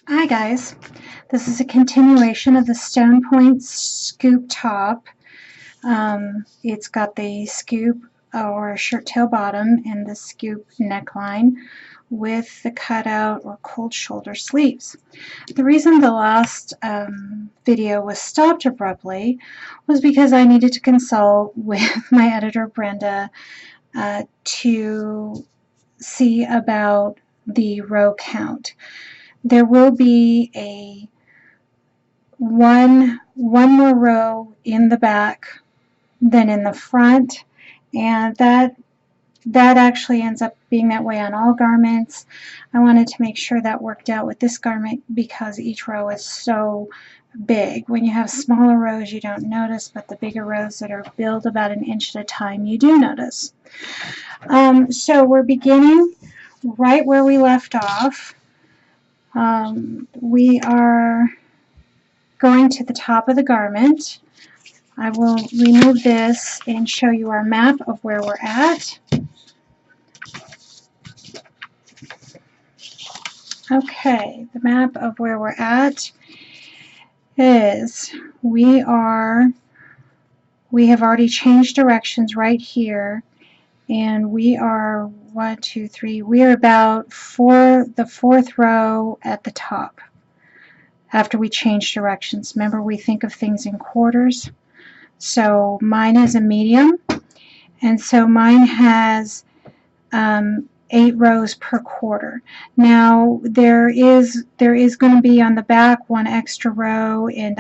Hi guys, this is a continuation of the STONEPOINT scoop top. It's got the scoop or shirt tail bottom and the scoop neckline with the cutout or cold shoulder sleeves. The reason the last video was stopped abruptly was because I needed to consult with my editor Brenda to see about the row count. There will be a one more row in the back than in the front, and that actually ends up being that way on all garments. I wanted to make sure that worked out with this garment because each row is so big. When you have smaller rows you don't notice, but the bigger rows that are billed about an inch at a time you do notice. So we're beginning right where we left off. We are going to the top of the garment. I will remove this and show you our map of where we're at. Okay, the map of where we're at is we have already changed directions right here, and we are we are about the fourth row at the top after we change directions. Remember, we think of things in quarters. So mine is a medium, and so mine has 8 rows per quarter. Now there is going to be on the back one extra row, and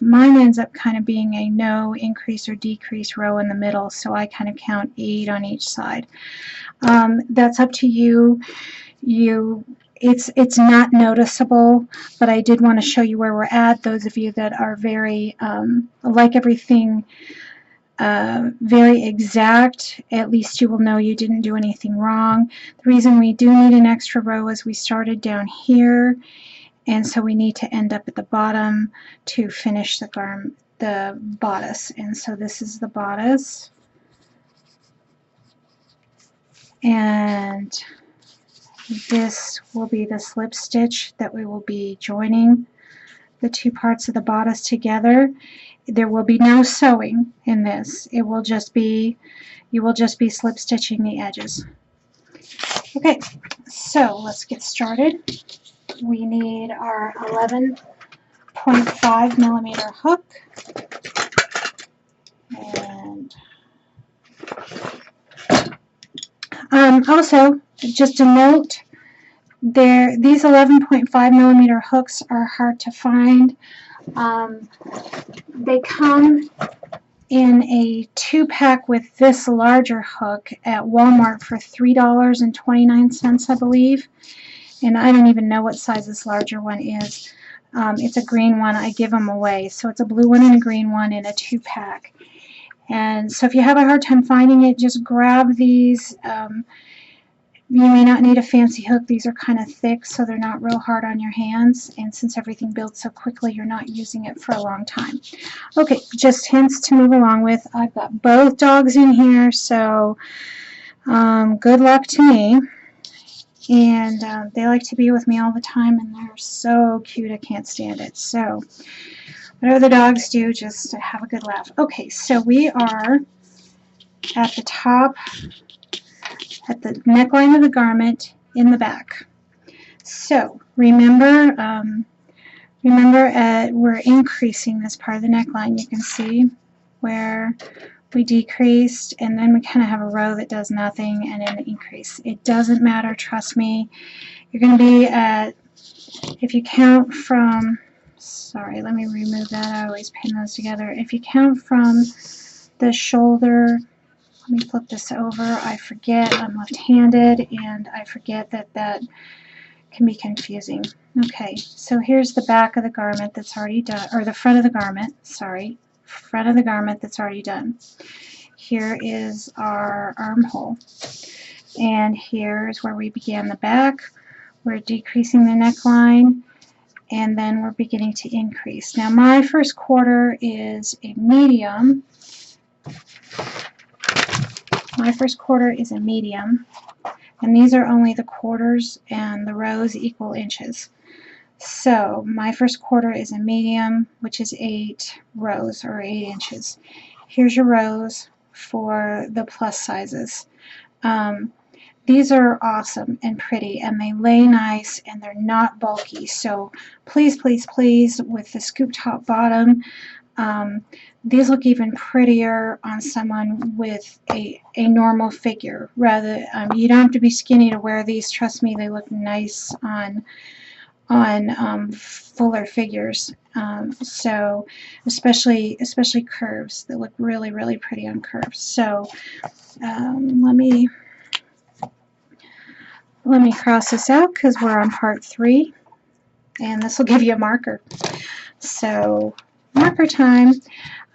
mine ends up kind of being a no increase or decrease row in the middle, so I kind of count 8 on each side. That's up to you. It's not noticeable, but I did want to show you where we're at. Those of you that are very like everything very exact, at least you will know you didn't do anything wrong. The reason we do need an extra row is we started down here, and so we need to end up at the bottom to finish the bodice. And so this is the bodice, and this will be the slip stitch that we will be joining the two parts of the bodice together. There will be no sewing in this. It will just be, you will just be slip stitching the edges. Okay, so let's get started. We need our 11.5 millimeter hook, and also just a note, these 11.5 millimeter hooks are hard to find. They come in a 2-pack with this larger hook at Walmart for $3.29, I believe, and I don't even know what size this larger one is. It's a green one. I give them away, so it's a blue one and a green one in a 2-pack. And so if you have a hard time finding it, just grab these. You may not need a fancy hook. These are kind of thick, so they're not real hard on your hands, and since everything builds so quickly, you're not using it for a long time. Okay, just hints to move along with. I've got both dogs in here, so good luck to me. And they like to be with me all the time, and they're so cute, I can't stand it. So whatever the dogs do, just have a good laugh. Okay, so we are at the top, at the neckline of the garment in the back. So remember, we're increasing this part of the neckline. You can see where we decreased, and then we kind of have a row that does nothing and an increase. It doesn't matter, trust me. You're going to be at, if you count from, sorry, let me remove that. I always pin those together. If you count from the shoulder, let me flip this over. I forget, I'm left-handed, and I forget that can be confusing. Okay, so here's the back of the garment that's already done, or the front of the garment, sorry, front of the garment that's already done. Here is our armhole, and here's where we began the back. We're decreasing the neckline, and then we're beginning to increase. Now my first quarter is a medium. My first quarter is a medium, and these are only the quarters, and the rows equal inches. So my first quarter is a medium, which is 8 rows or 8 inches. Here's your rows for the plus sizes. These are awesome and pretty, and they lay nice, and they're not bulky. So please, please, please, with the scoop top bottom, these look even prettier on someone with a normal figure. Rather, you don't have to be skinny to wear these. Trust me, they look nice on fuller figures. So especially curves, they look really, really pretty on curves. So let me cross this out because we're on part 3, and this will give you a marker. So marker time.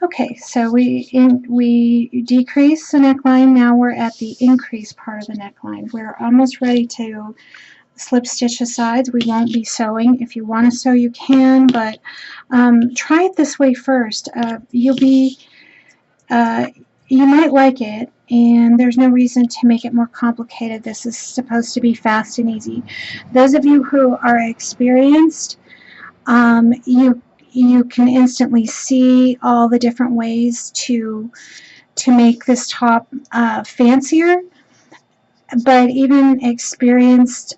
Okay, so we decrease the neckline. Now we're at the increase part of the neckline. We're almost ready to slip stitch the sides. We won't be sewing. If you want to sew, you can, but try it this way first. You might like it, and there's no reason to make it more complicated. This is supposed to be fast and easy. Those of you who are experienced, you can instantly see all the different ways to make this top fancier. But even experienced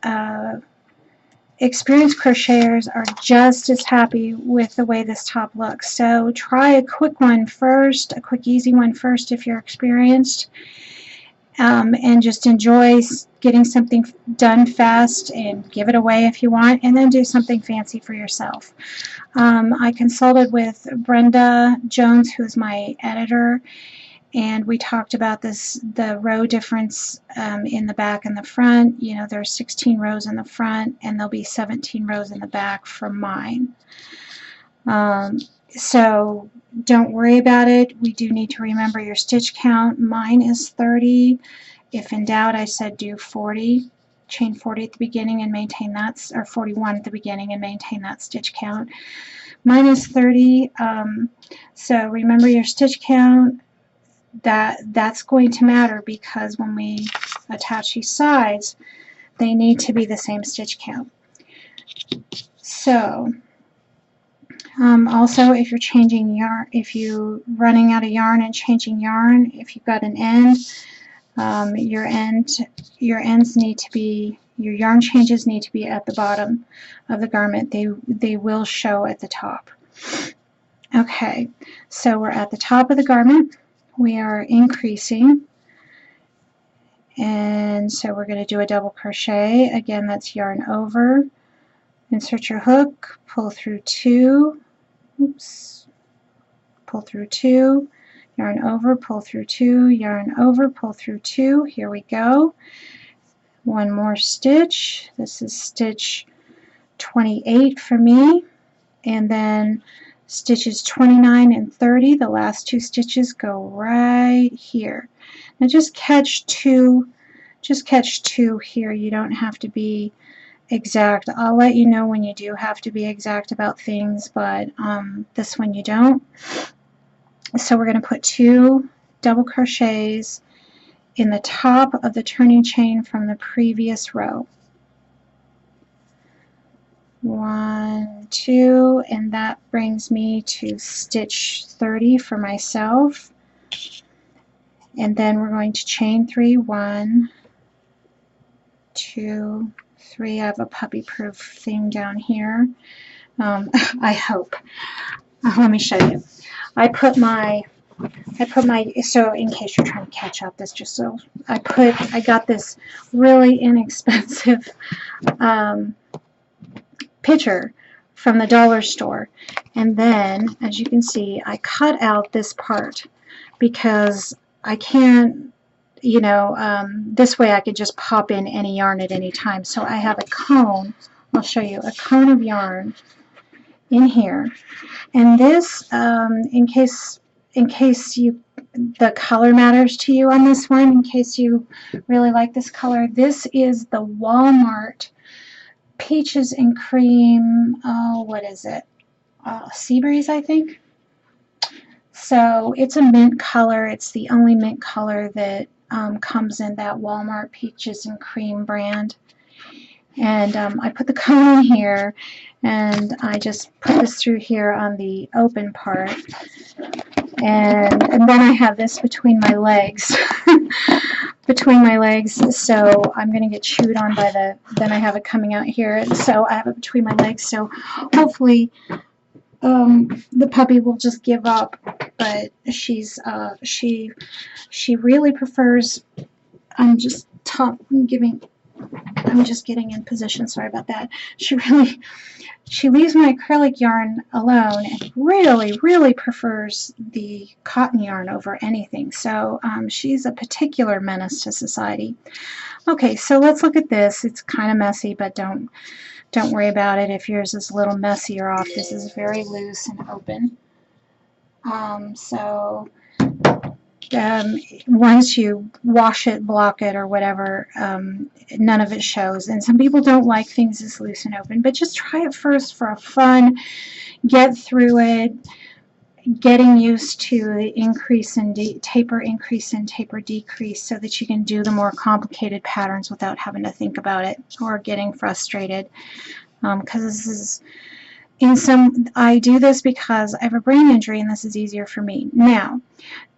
crocheters are just as happy with the way this top looks. So try a quick one first, a quick easy one first if you're experienced, and just enjoy getting something done fast and give it away if you want, and then do something fancy for yourself. I consulted with Brenda Jones, who's my editor, and we talked about the row difference in the back and the front. You know, there's 16 rows in the front, and there'll be 17 rows in the back for mine. So don't worry about it. We do need to remember your stitch count. Mine is 30. If in doubt, I said do 40. Chain 40 at the beginning and maintain that, or 41 at the beginning and maintain that stitch count. Mine is 30. So remember your stitch count. That's going to matter, because when we attach these sides, they need to be the same stitch count. So also, if you're changing yarn, if you're running out of yarn and changing yarn, if you've got an end, your ends need to be, your yarn changes need to be at the bottom of the garment. They will show at the top. Okay, so we're at the top of the garment. We are increasing, and so we're going to do a double crochet. Again, that's yarn over, insert your hook, pull through 2, oops, pull through 2, yarn over, pull through 2, yarn over, pull through 2. Here we go. One more stitch. This is stitch 28 for me, and then stitches 29 and 30, the last 2 stitches go right here. Now just catch 2 here. You don't have to be exact. I'll let you know when you do have to be exact about things, but this one you don't. So we're going to put 2 double crochets in the top of the turning chain from the previous row. 1, 2, and that brings me to stitch 30 for myself. And then we're going to chain 3, 1, 2, 3. I have a puppy-proof thing down here. I hope. Let me show you. I put my, so in case you're trying to catch up, this just so, I got this really inexpensive pitcher from the dollar store, and then as you can see, I cut out this part because I can't, you know, this way I could just pop in any yarn at any time. So I have a cone. I'll show you a cone of yarn in here, and this in case the color matters to you on this one, in case you really like this color, this is the Walmart Peaches and Cream, oh, what is it? Sea Breeze, I think. So it's a mint color. It's the only mint color that comes in that Walmart Peaches and Cream brand. And I put the cone in here, and I just put this through here on the open part, and then I have this between my legs. Between my legs, so I'm going to get chewed on by then I have it coming out here, and so I have it between my legs, so hopefully the puppy will just give up, but she really prefers, I'm just getting in position, sorry about that. She leaves my acrylic yarn alone and really prefers the cotton yarn over anything. So she's a particular menace to society. Okay, so let's look at this. It's kind of messy, but don't worry about it if yours is a little messy or off. This is very loose and open. Once you wash it, block it, or whatever, none of it shows. And some people don't like things as loose and open, but just try it first for a fun, get through it, getting used to the increase and taper increase and taper decrease so that you can do the more complicated patterns without having to think about it or getting frustrated. Because this is, I do this because I have a brain injury and this is easier for me. Now,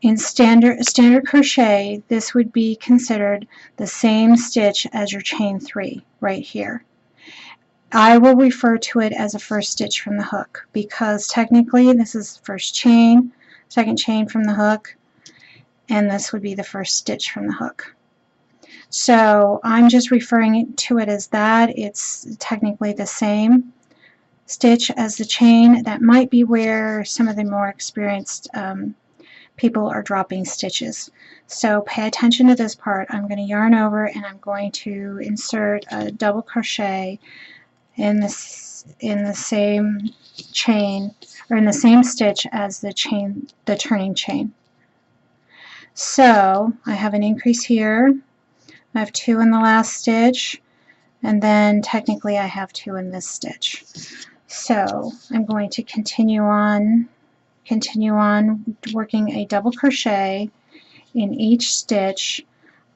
in standard crochet, this would be considered the same stitch as your chain 3 right here. I will refer to it as a first stitch from the hook because technically this is first chain, second chain from the hook, and this would be the first stitch from the hook. So I'm just referring to it as that. It's technically the same stitch as the chain. That might be where some of the more experienced people are dropping stitches. So pay attention to this part. I'm going to yarn over and I'm going to insert a double crochet in the same chain, or in the same stitch as the turning chain. So I have an increase here. I have 2 in the last stitch, and then technically I have 2 in this stitch. So I'm going to continue on working a double crochet in each stitch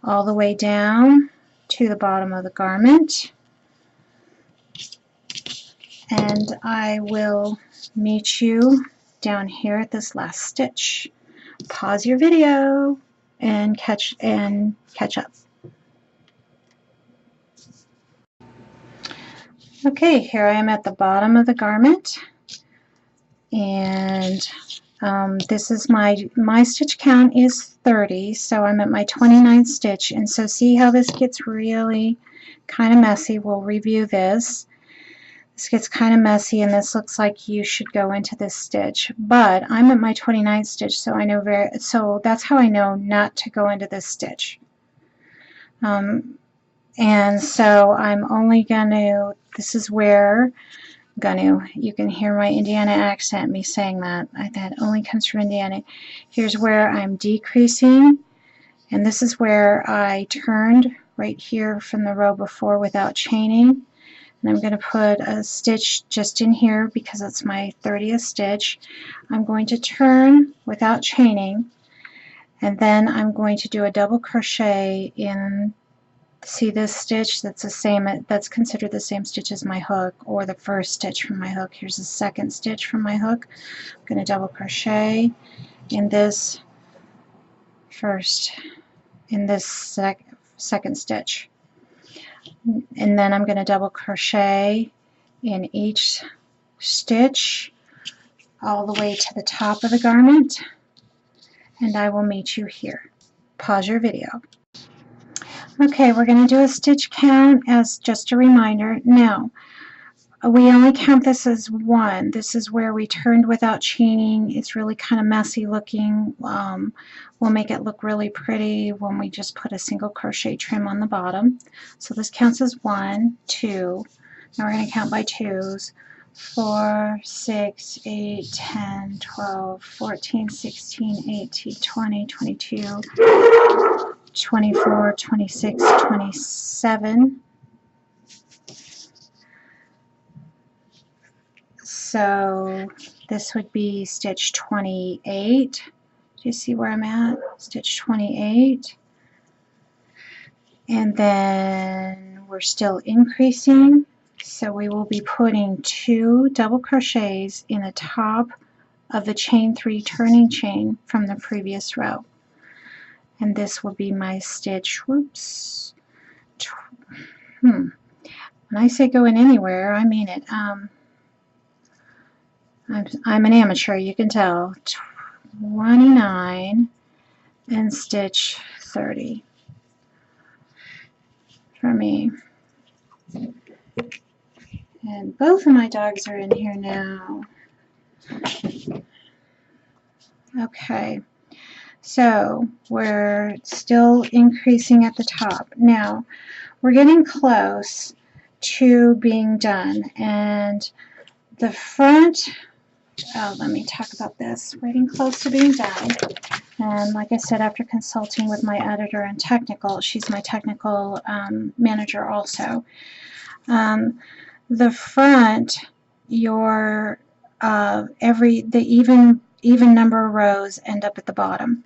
all the way down to the bottom of the garment, and I will meet you down here at this last stitch. Pause your video and catch up. Okay, here I am at the bottom of the garment, and this is my stitch count is 30, so I'm at my 29th stitch, and so see how this gets really kind of messy. We'll review this. This gets kind of messy, and this looks like you should go into this stitch, but I'm at my 29th stitch, so so that's how I know not to go into this stitch. And so I'm only gonna, this is where you can hear my Indiana accent, me saying that. That only comes from Indiana. Here's where I'm decreasing, and this is where I turned right here from the row before without chaining. And I'm going to put a stitch just in here because it's my 30th stitch. I'm going to turn without chaining, and then I'm going to do a double crochet in, see this stitch, that's considered the same stitch as my hook, or the first stitch from my hook. Here's the second stitch from my hook. I'm going to double crochet in this second stitch, and then I'm going to double crochet in each stitch all the way to the top of the garment, and I will meet you here. Pause your video. Okay, we're going to do a stitch count as just a reminder. Now, we only count this as 1. This is where we turned without chaining. It's really kind of messy looking. We'll make it look really pretty when we just put a single crochet trim on the bottom. So this counts as 1, 2. Now we're going to count by 2s. 4, 6, 8, 10, 12, 14, 16, 18, 20, 22, 24, 26, 27. So this would be stitch 28. Do you see where I'm at? Stitch 28. And then we're still increasing, so we will be putting 2 double crochets in the top of the chain 3 turning chain from the previous row. And this will be my stitch, whoops, when I say going anywhere, I mean it. I'm an amateur, you can tell. 29 and stitch 30 for me. And both of my dogs are in here now. Okay, so we're still increasing at the top. Now, we're getting close to being done, and the front, let me talk about this. We're getting close to being done, and like I said, after consulting with my editor and technical, she's my technical manager also. The front, your the even number of rows end up at the bottom.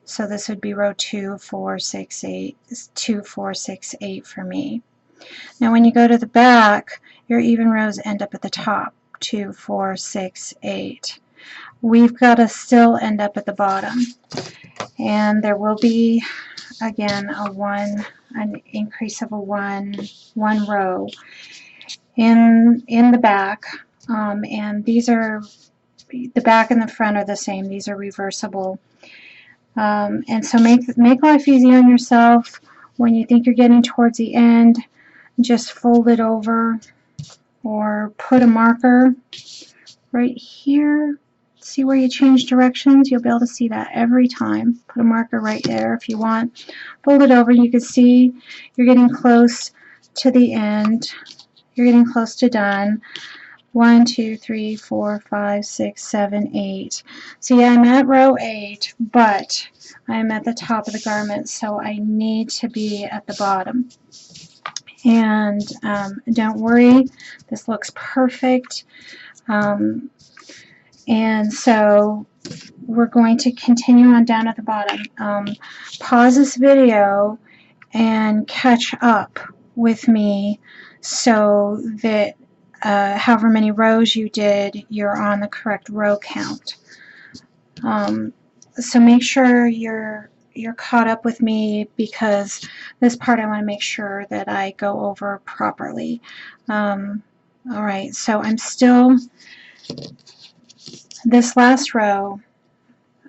So this would be row 2, 4, 6, 8, 2, 4, 6, 8 for me. Now when you go to the back, your even rows end up at the top. 2, 4, 6, 8. We've got to still end up at the bottom. And there will be, again, an increase of one row in the back, and these are, the back and the front are the same. These are reversible, and so make life easy on yourself. When you think you're getting towards the end, just fold it over or put a marker right here. See where you change directions? You'll be able to see that every time. Put a marker right there if you want. Fold it over. You can see you're getting close to the end. You're getting close to done. 1, 2, 3, 4, 5, 6, 7, 8. See, I'm at row 8, but I'm at the top of the garment, so I need to be at the bottom. And don't worry, this looks perfect. And so we're going to continue on down at the bottom. Pause this video and catch up with me so that however many rows you did, you're on the correct row count. So make sure you're caught up with me, because this part I want to make sure that I go over properly. Alright, so I'm still, this last row,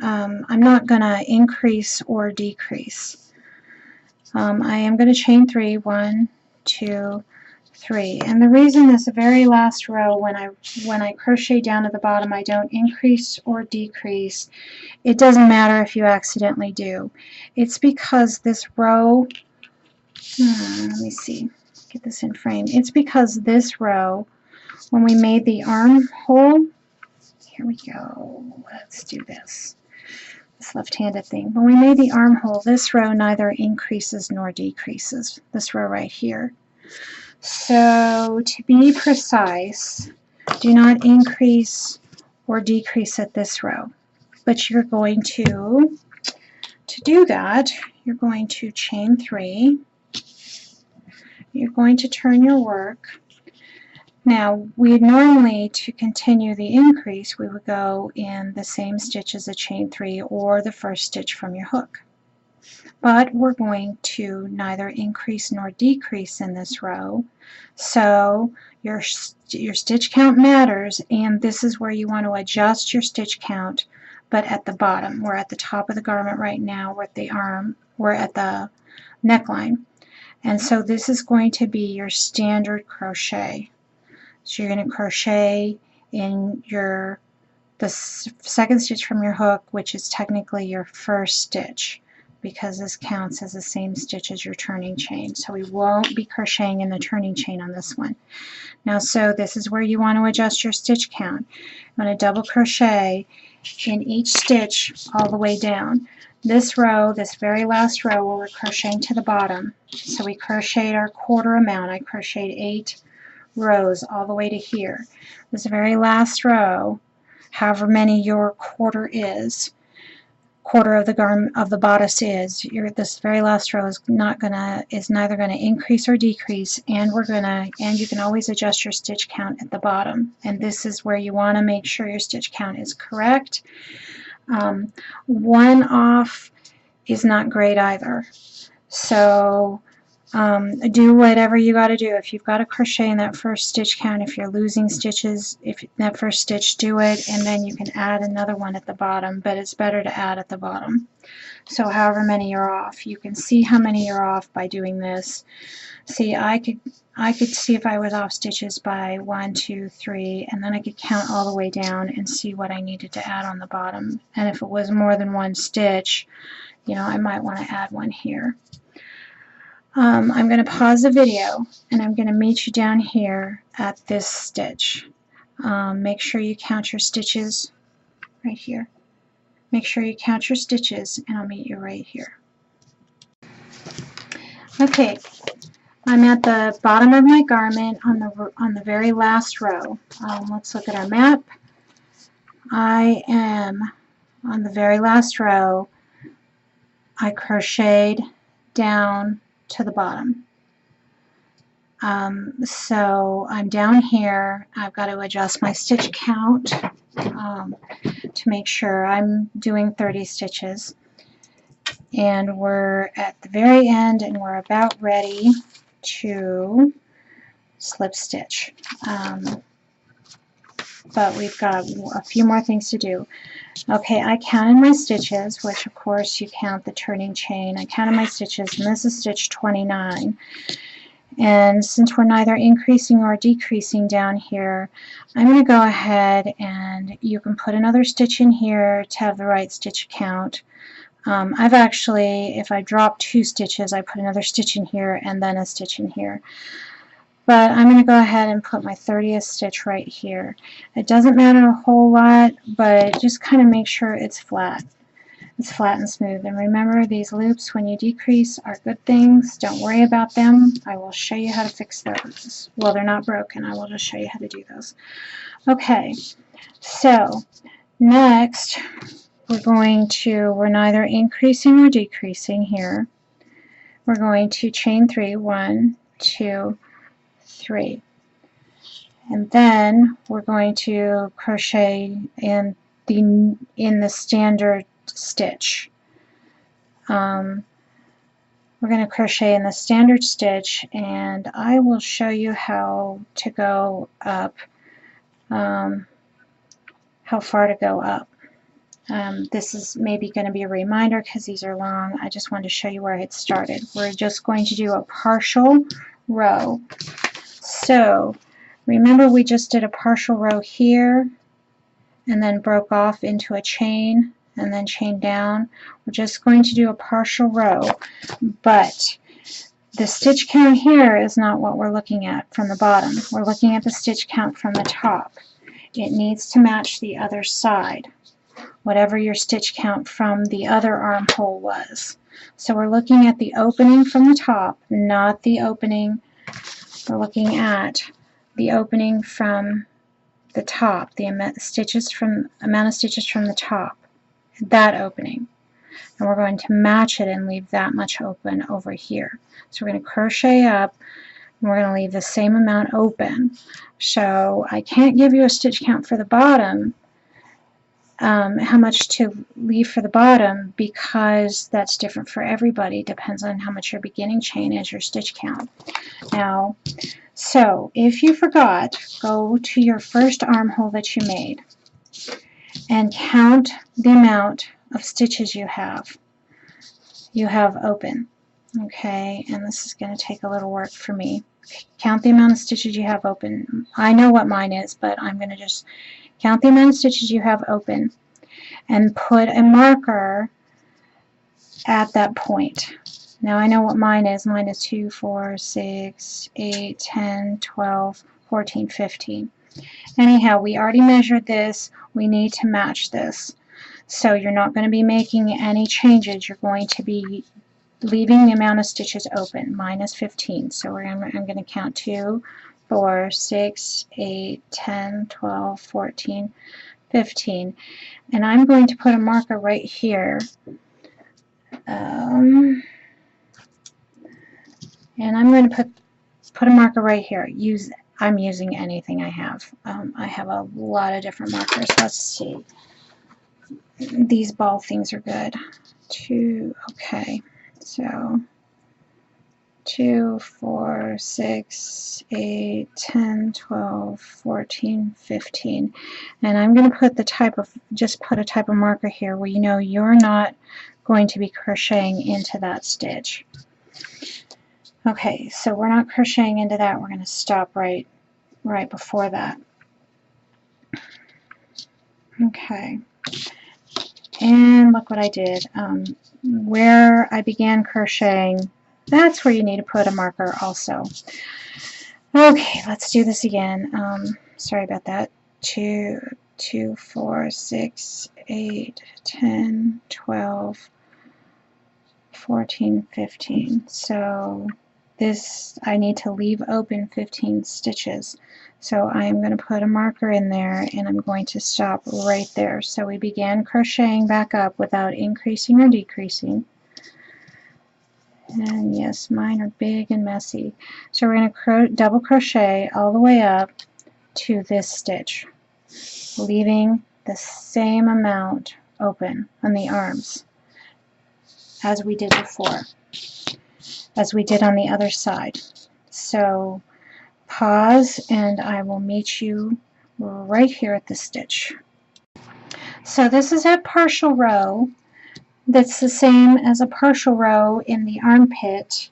I'm not going to increase or decrease. I am going to chain 3, 1, 2, 3. And the reason this very last row, when I crochet down at the bottom, I don't increase or decrease. It doesn't matter if you accidentally do. It's because this row, let me see, get this in frame. It's because this row, when we made the armhole, here we go, let's do this left-handed thing. When we made the armhole, this row neither increases nor decreases, this row right here. So to be precise, do not increase or decrease at this row, but you're going to do that, you're going to chain 3, you're going to turn your work. Now, we normally, to continue the increase, we would go in the same stitch as a chain 3 or the first stitch from your hook. But we're going to neither increase nor decrease in this row, so your stitch count matters, and this is where you want to adjust your stitch count, but at the bottom. We're at the top of the garment right now, we're at the arm, we're at the neckline, and so this is going to be your standard crochet. So you're going to crochet in the second stitch from your hook, which is technically your first stitch, because this counts as the same stitch as your turning chain. So we won't be crocheting in the turning chain on this one. Now, so this is where you want to adjust your stitch count. I'm going to double crochet in each stitch all the way down. This row, this very last row, where we're crocheting to the bottom, so we crocheted our quarter amount. I crocheted 8 rows all the way to here. This very last row, however many your quarter is, quarter of the garment of the bodice is. This very last row is neither gonna increase or decrease, and you can always adjust your stitch count at the bottom. And this is where you want to make sure your stitch count is correct. One off is not great either. So do whatever you got to do. If you've got to crochet in that first stitch count, if you're losing stitches, if that first stitch, do it, and then you can add another one at the bottom, but it's better to add at the bottom. So however many you're off, you can see how many you're off by doing this. See, I could see if I was off stitches by 1, 2, 3, and then I could count all the way down and see what I needed to add on the bottom. And if it was more than one stitch, you know, I might want to add one here. I'm going to pause the video, and I'm going to meet you down here at this stitch. Make sure you count your stitches right here. Make sure you count your stitches, and I'll meet you right here. Okay, I'm at the bottom of my garment on the very last row. Let's look at our map. I am on the very last row. I crocheted down to the bottom. So I'm down here. I've got to adjust my stitch count to make sure I'm doing 30 stitches. And we're at the very end, and we're about ready to slip stitch. But we've got a few more things to do. Okay, I counted my stitches, which of course you count the turning chain. I counted my stitches, and this is stitch 29. And since we're neither increasing or decreasing down here, I'm going to go ahead, and you can put another stitch in here to have the right stitch count. I've actually, if I drop 2 stitches, I put another stitch in here and then a stitch in here. But I'm going to go ahead and put my 30th stitch right here. It doesn't matter a whole lot, but just kind of make sure it's flat. It's flat and smooth. And remember, these loops, when you decrease, are good things. Don't worry about them. I will show you how to fix those. Well, they're not broken. I will just show you how to do those. Okay, so next we're neither increasing or decreasing here. We're going to chain 3, 1, 2, 3, and then we're going to crochet in the standard stitch. We're going to crochet in the standard stitch, and I will show you how to go up, how far to go up. This is maybe going to be a reminder because these are long. I just wanted to show you where I had started. We're just going to do a partial row. So remember, we just did a partial row here and then broke off into a chain and then chain down. We're just going to do a partial row, but the stitch count here is not what we're looking at from the bottom. We're looking at the stitch count from the top. It needs to match the other side, whatever your stitch count from the other armhole was. So we're looking at the opening from the top, not the opening. We're looking at the opening from the top, the amount of stitches from the top, that opening. And we're going to match it and leave that much open over here. So we're going to crochet up, and we're going to leave the same amount open. So I can't give you a stitch count for the bottom, how much to leave for the bottom, because that's different for everybody. Depends on how much your beginning chain is, your stitch count. Now, so if you forgot, go to your first armhole that you made and count the amount of stitches you have open. Okay, and this is going to take a little work for me. Count the amount of stitches you have open. I know what mine is, but I'm going to just count the amount of stitches you have open and put a marker at that point. Now I know what mine is. Mine is 2, 4, 6, 8, 10, 12, 14, 15. Anyhow, we already measured this. We need to match this. So you're not going to be making any changes. You're going to be leaving the amount of stitches open. Mine is 15. So I'm going to count 2, 4, 6, 8, 10, 12, 14, 15. And I'm going to put a marker right here. And I'm going to put a marker right here. I'm using anything I have. I have a lot of different markers. Let's see. These ball things are good. Okay. So 2, 4, 6, 8, 10, 12, 14, 15. And I'm going to put just put a type of marker here where you know you're not going to be crocheting into that stitch. Okay, so we're not crocheting into that. We're going to stop right before that. Okay. And look what I did. Where I began crocheting, that's where you need to put a marker also. Okay, let's do this again. Sorry about that. 2, 4, 6, 8, 10, 12, 14, 15. So this, I need to leave open 15 stitches. So I'm going to put a marker in there and I'm going to stop right there. So we began crocheting back up without increasing or decreasing. And yes, mine are big and messy. So we're going to double crochet all the way up to this stitch, leaving the same amount open on the arms as we did before, as we did on the other side. So pause and I will meet you right here at the stitch. So this is a partial row that's the same as a partial row in the armpit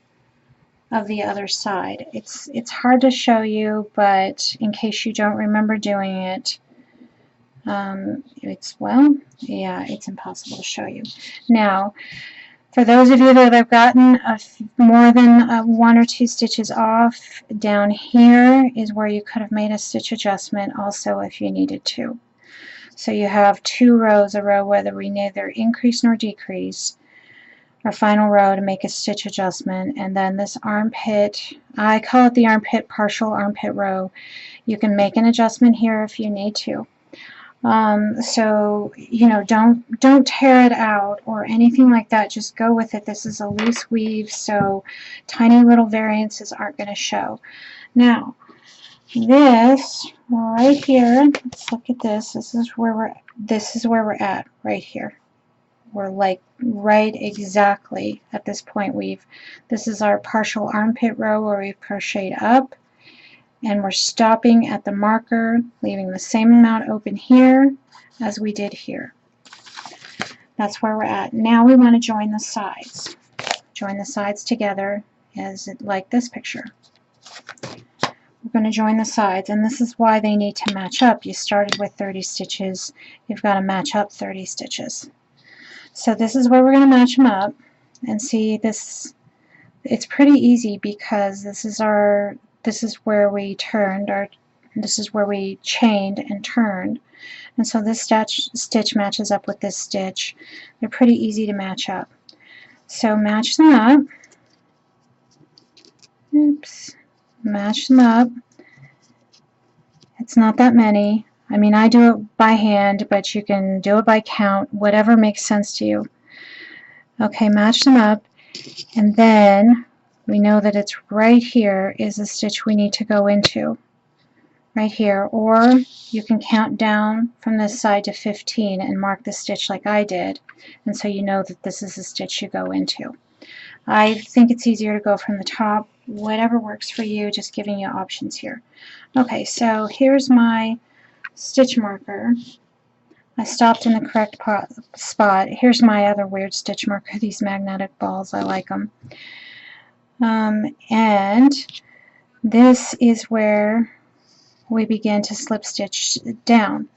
of the other side. It's hard to show you, but in case you don't remember doing it, it's impossible to show you. Now, for those of you that have gotten more than 1 or 2 stitches off, down here is where you could have made a stitch adjustment also if you needed to. So you have 2 rows, a row where we neither increase nor decrease, our final row to make a stitch adjustment, and then this armpit, I call it the armpit, partial armpit row. You can make an adjustment here if you need to. So you know, don't tear it out or anything like that. Just go with it. This is a loose weave, so tiny little variances aren't going to show. Now, this right here, let's look at this. This is where we're at right here. We're like right exactly at this point. This is our partial armpit row where we've crocheted up, and we're stopping at the marker, leaving the same amount open here as we did here. That's where we're at. Now we want to join the sides. Join the sides together like this picture. We're going to join the sides, and this is why they need to match up. You started with 30 stitches. You've got to match up 30 stitches. So this is where we're going to match them up, and see this. It's pretty easy because this is where we turned, this is where we chained and turned, and so this stitch matches up with this stitch. They're pretty easy to match up. So match them up. Oops. Match them up. It's not that many. I mean, I do it by hand, but you can do it by count, whatever makes sense to you. Okay, match them up, and then we know that it's right here is the stitch we need to go into. Right here, or you can count down from this side to 15 and mark the stitch like I did, and so you know that this is the stitch you go into. I think it's easier to go from the top. Whatever works for you, just giving you options here. Okay, so here's my stitch marker. I stopped in the correct spot. Here's my other weird stitch marker, these magnetic balls. I like them. And this is where we begin to slip stitch down.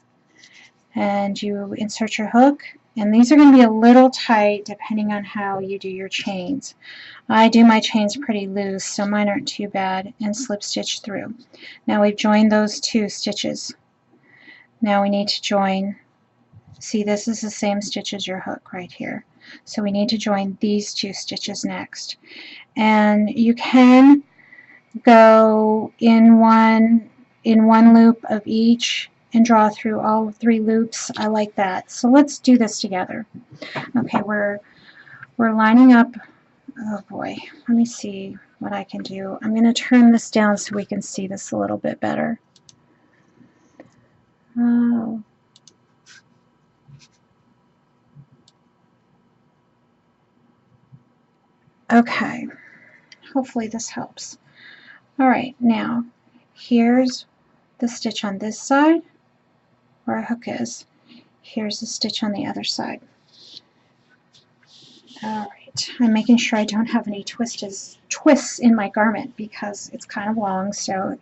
And you insert your hook, and these are going to be a little tight depending on how you do your chains. I do my chains pretty loose, so mine aren't too bad, and slip stitch through. Now we've joined those 2 stitches. Now we need to join, see, this is the same stitch as your hook right here. So we need to join these 2 stitches next. And you can go in one loop of each and draw through all 3 loops. I like that. So let's do this together. Okay, we're lining up. Oh boy, let me see what I can do. I'm going to turn this down so we can see this a little bit better. Oh. Okay, hopefully this helps. Alright, now here's the stitch on this side where our hook is. Here's the stitch on the other side. Alright, I'm making sure I don't have any twists in my garment because it's kind of long, so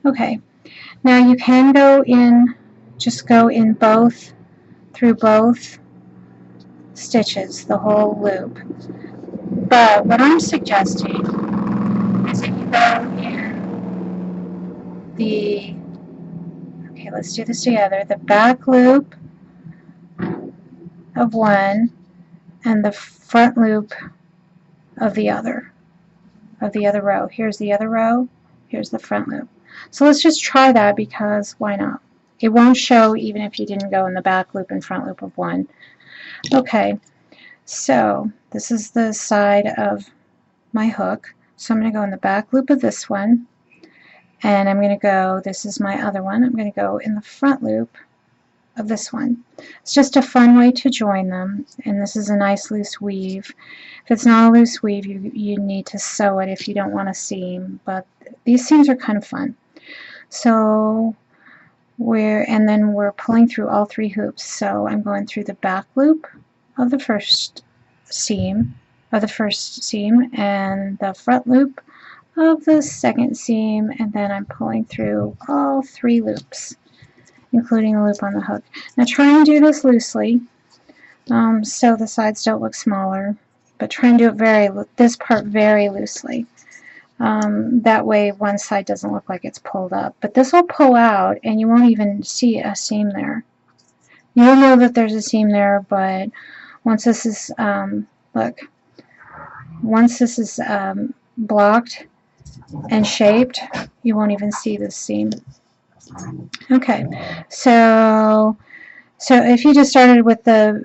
okay. Now you can go in, just go in both, through both stitches, the whole loop. But what I'm suggesting is that you go in the, okay, let's do this together, the back loop of one and the front loop of the other row. Here's the other row, here's the front loop. So let's just try that because why not? It won't show even if you didn't go in the back loop and front loop of one. Okay, so this is the side of my hook. So I'm going to go in the back loop of this one, and I'm going to go, this is my other one, I'm going to go in the front loop of this one. It's just a fun way to join them, and this is a nice loose weave. If it's not a loose weave, you need to sew it if you don't want a seam, but these seams are kind of fun. So and then we're pulling through all 3 hoops. So I'm going through the back loop of the first seam, and the front loop of the second seam, and then I'm pulling through all 3 loops, including a loop on the hook. Now try and do this loosely, so the sides don't look smaller, but try and do it this part very loosely. That way one side doesn't look like it's pulled up. But this will pull out and you won't even see a seam there. You'll know that there's a seam there, but once this is, look, once this is blocked and shaped, you won't even see this seam. Okay, so if you just started with the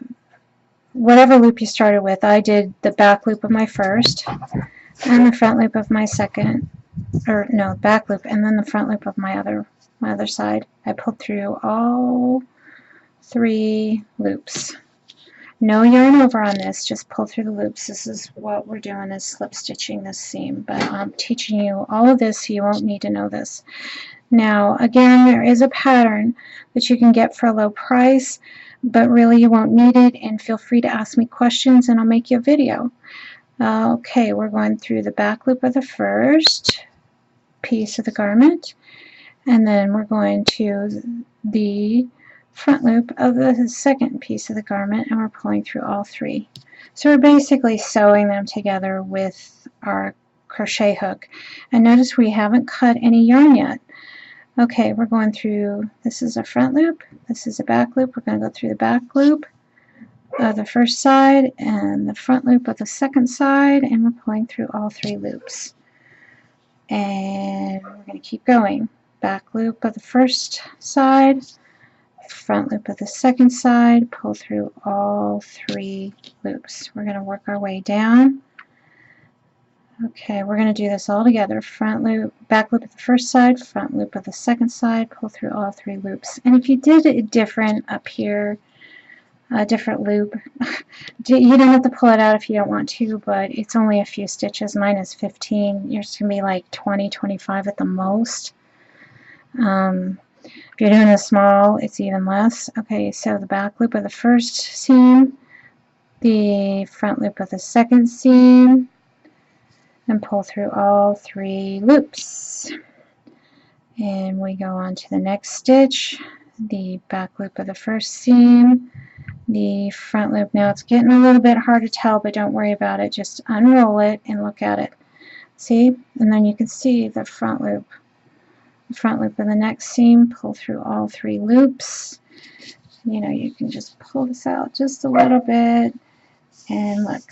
whatever loop you started with, I did the back loop of my first and the front loop of my second, or no, back loop and then the front loop of my other side. I pulled through all 3 loops. No yarn over on this, just pull through the loops. This is what we're doing, is slip stitching this seam, but I'm teaching you all of this so you won't need to know this. Now again, there is a pattern that you can get for a low price, but really you won't need it, and feel free to ask me questions and I'll make you a video. Okay, we're going through the back loop of the first piece of the garment, and then we're going to the front loop of the second piece of the garment, and we're pulling through all 3. So we're basically sewing them together with our crochet hook. And notice we haven't cut any yarn yet. Okay, we're going through, this is a front loop, this is a back loop. We're going to go through the back loop of the first side and the front loop of the second side, and we're pulling through all 3 loops. And we're going to keep going. Back loop of the first side, front loop of the second side, pull through all 3 loops. We're going to work our way down. Okay, we're going to do this all together. Front loop, back loop of the first side, front loop of the second side, pull through all 3 loops. And if you did it different up here, a different loop, you don't have to pull it out if you don't want to, but it's only a few stitches. Mine is 15. Yours can be like 20, 25 at the most. If you're doing a small, it's even less. Okay, so the back loop of the first seam, the front loop of the second seam, and pull through all 3 loops. And we go on to the next stitch, the back loop of the first seam, the front loop. Now it's getting a little bit hard to tell, but don't worry about it. Just unroll it and look at it. See? And then you can see the front loop. The front loop of the next seam, pull through all 3 loops. You know, you can just pull this out just a little bit, and look,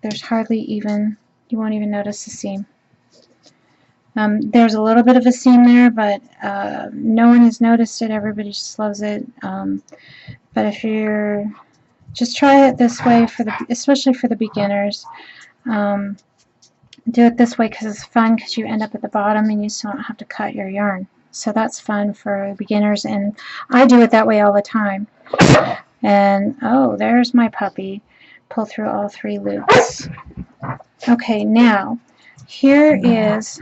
there's hardly even, you won't even notice the seam. There's a little bit of a seam there, but no one has noticed it. Everybody just loves it. But if you're, just try it this way, especially for the beginners. Do it this way because it's fun, because you end up at the bottom and you still don't have to cut your yarn. So that's fun for beginners, and I do it that way all the time. And oh, there's my puppy. Pull through all 3 loops. Okay, now here is,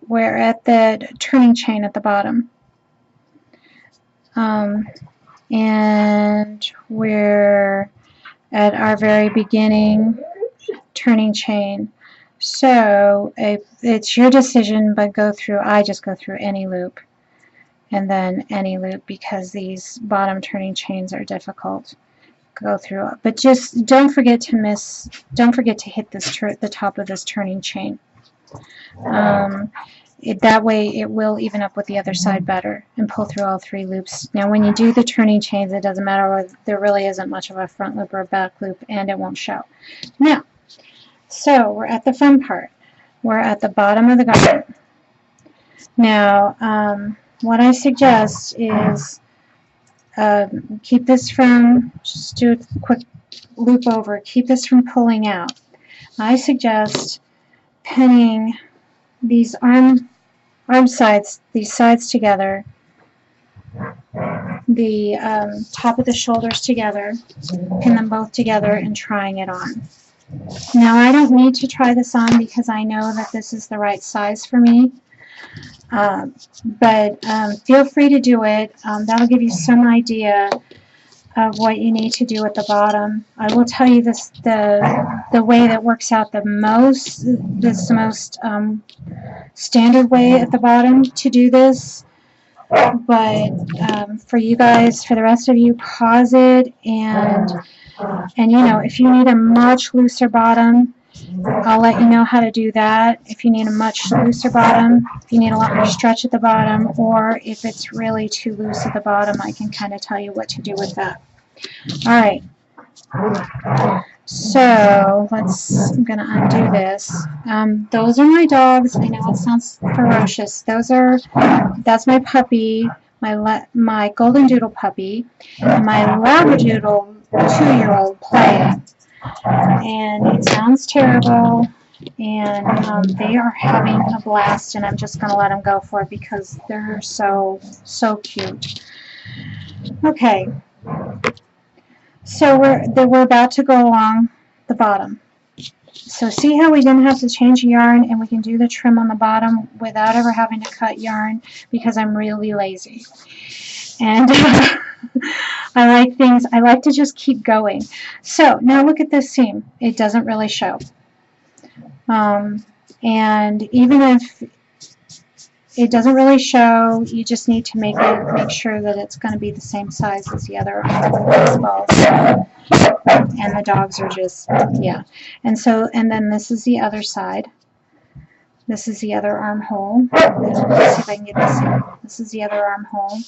we're at the turning chain at the bottom. And we're at our very beginning turning chain. So it's your decision, but I just go through any loop and then any loop, because these bottom turning chains are difficult. Go through, but just don't forget to hit the top of this turning chain. That way it will even up with the other side better, and pull through all 3 loops. Now when you do the turning chains, it doesn't matter whether there really isn't much of a front loop or a back loop, and it won't show. Now, so we're at the fun part. We're at the bottom of the garment. Now, what I suggest is keep this from, just do a quick loop over, keep this from pulling out. I suggest pinning these arm sides, these sides together, the top of the shoulders together, pin them both together, and trying it on. Now I don't need to try this on because I know that this is the right size for me, but feel free to do it. That'll give you some idea of what you need to do at the bottom. I will tell you this, the way that works out the most, this is the most standard way at the bottom to do this, but for you guys, for the rest of you, pause it, and you know, if you need a much looser bottom, I'll let you know how to do that. If you need a much looser bottom, if you need a lot more stretch at the bottom, or if it's really too loose at the bottom, I can kind of tell you what to do with that. Alright, so I'm going to undo this. Those are my dogs. I know it sounds ferocious. That's my puppy, my golden doodle puppy, and my labradoodle 2-year-old playing. And it sounds terrible, and they are having a blast, and I'm just going to let them go for it because they're so cute. Okay, so we're about to go along the bottom. So see how we didn't have to change yarn, and we can do the trim on the bottom without ever having to cut yarn, because I'm really lazy. And I like to just keep going. So now look at this seam. It doesn't really show. And even if it doesn't really show, you just need to make sure that it's going to be the same size as the other baseballs. And the dogs are just, yeah. And then this is the other side. This is the other armhole. Let's see if I can get this in. This is the other armhole.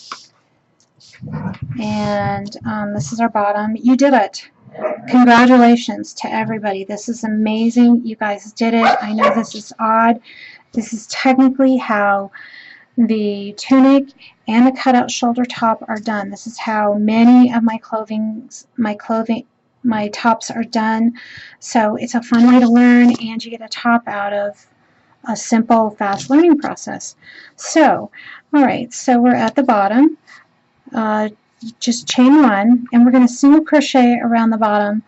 And this is our bottom. You did it. Congratulations to everybody. This is amazing. You guys did it. I know this is odd. This is technically how the tunic and the cutout shoulder top are done. This is how many of my tops are done. So it's a fun way to learn, and you get a top out of a simple, fast learning process. So, alright, so we're at the bottom. Just chain 1, and we're going to single crochet around the bottom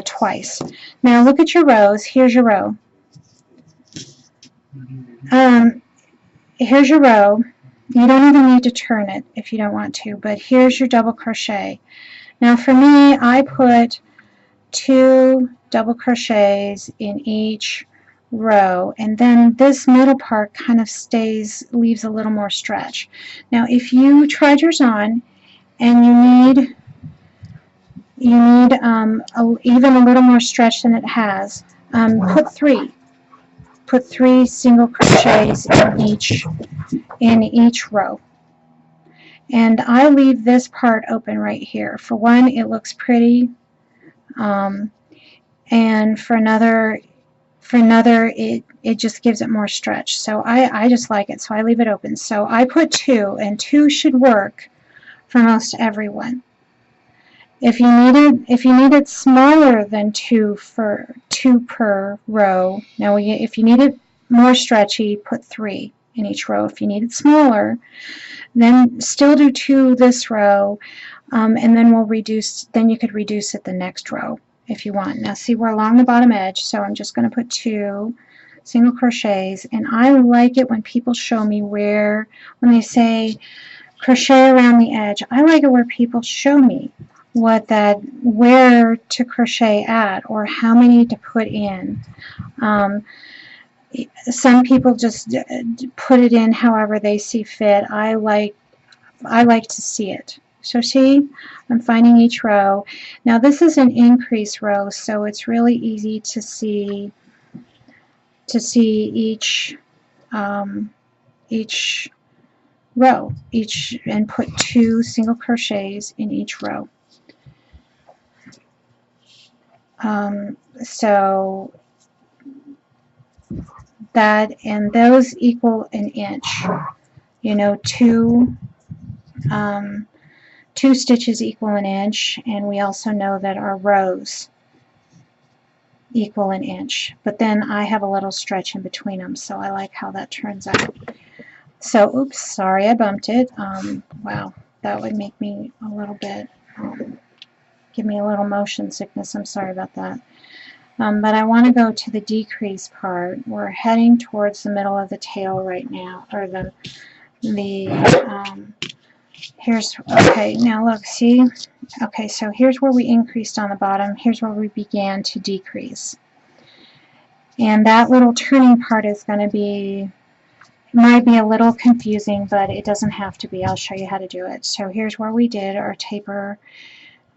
twice. Now look at your rows. Here's your row. Here's your row. You don't even need to turn it if you don't want to, but here's your double crochet. Now for me, I put 2 double crochets in each row, and then this middle part kind of leaves a little more stretch. Now if you tried yours on and you need even a little more stretch than it has, put 3 single crochets in each row. And I leave this part open right here. For one, it looks pretty, and for another, it just gives it more stretch. So I just like it, so I leave it open. So I put 2, and 2 should work for most everyone. If you needed smaller than 2 per row, now if you need it more stretchy, put 3 in each row. If you need it smaller, then still do 2 this row, and then then you could reduce it the next row if you want. Now see, we're along the bottom edge, so I'm just going to put 2 single crochets, and I like it when people show me when they say crochet around the edge, I like it where people show me where to crochet at, or how many to put in. Some people just put it in however they see fit. I like to see it. So see, I'm finding each row. Now this is an increase row, so it's really easy to see each row, and put 2 single crochets in each row. So that, and those equal an inch. You know, 2 stitches equal an inch, and we also know that our rows equal an inch. But then I have a little stretch in between them, so I like how that turns out. So, oops, sorry, I bumped it. Wow, that would make me a little bit, give me a little motion sickness. I'm sorry about that. But I want to go to the decrease part. We're heading towards the middle of the tail right now, or here's, okay, now look, see? Okay, so here's where we increased on the bottom. Here's where we began to decrease. And that little turning part is going to be, might be a little confusing, but it doesn't have to be. I'll show you how to do it. So here's where we did our taper,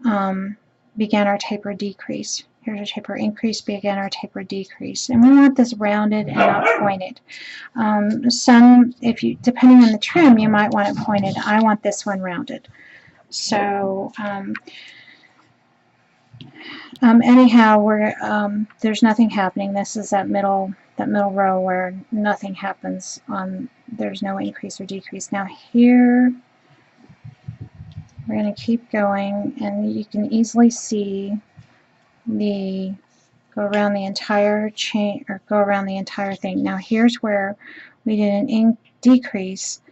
began our taper decrease. Here's our taper increase, began our taper decrease. And we want this rounded and not pointed. Depending on the trim, you might want it pointed. I want this one rounded. So anyhow, there's nothing happening. This is that middle row where nothing happens. There's no increase or decrease. Now here, we're going to keep going, and you can easily see go around the entire chain, or go around the entire thing. Now here's where we did an decrease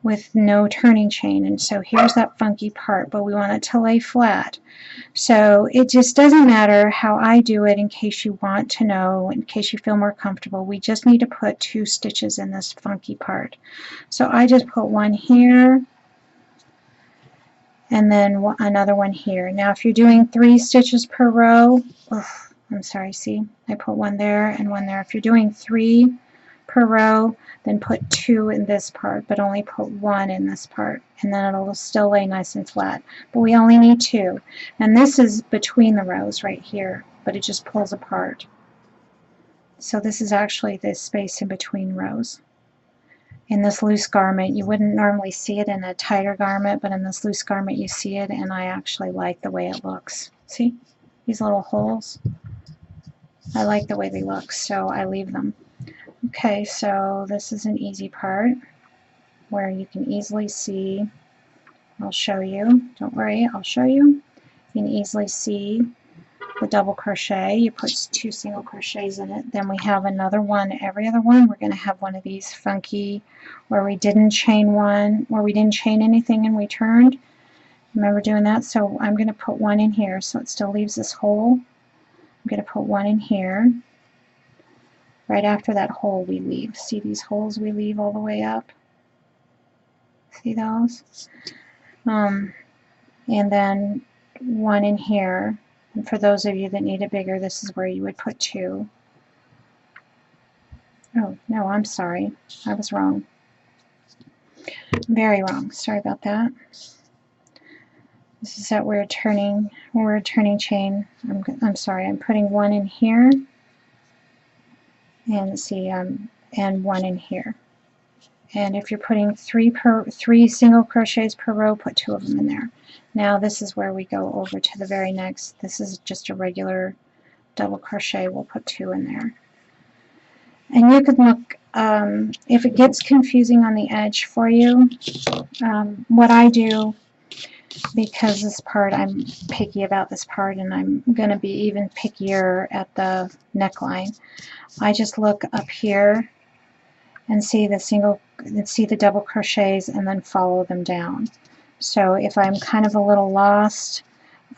with no turning chain, and so here's that funky part, but we want it to lay flat. So it just doesn't matter how I do it, in case you want to know, in case you feel more comfortable. We just need to put 2 stitches in this funky part. So I just put 1 here, and then another one here. Now if you're doing 3 stitches per row, I'm sorry, see, I put 1 there and 1 there. If you're doing 3 per row, then put 2 in this part, but only put 1 in this part, and then it'll still lay nice and flat. But we only need 2. And this is between the rows right here, but it just pulls apart. So this is actually the space in between rows. In this loose garment, you wouldn't normally see it in a tighter garment, but in this loose garment you see it, and I actually like the way it looks. See these little holes? I like the way they look, so I leave them. Okay, so this is an easy part where you can easily see. I'll show you. Don't worry, I'll show you. You can easily see the double crochet. You put 2 single crochets in it. Then we have another one. Every other one, we're going to have one of these funky where we didn't chain anything and we turned. Remember doing that? So I'm going to put 1 in here, so it still leaves this hole. I'm going to put 1 in here. Right after that hole we leave. See these holes we leave all the way up? See those? And then 1 in here. And for those of you that need it bigger, this is where you would put 2. Oh, no, I'm sorry. I was wrong. Very wrong. Sorry about that. This is that weird turning chain. I'm sorry. I'm putting 1 in here. And see, and 1 in here. And if you're putting 3 single crochets per row, put 2 of them in there. Now this is where we go over to the very next. This is just a regular double crochet. We'll put 2 in there. And you could look, if it gets confusing on the edge for you, what I do, because this part, I'm picky about this part, and I'm going to be even pickier at the neckline, I just look up here and see the double crochets and then follow them down. So if I'm kind of a little lost,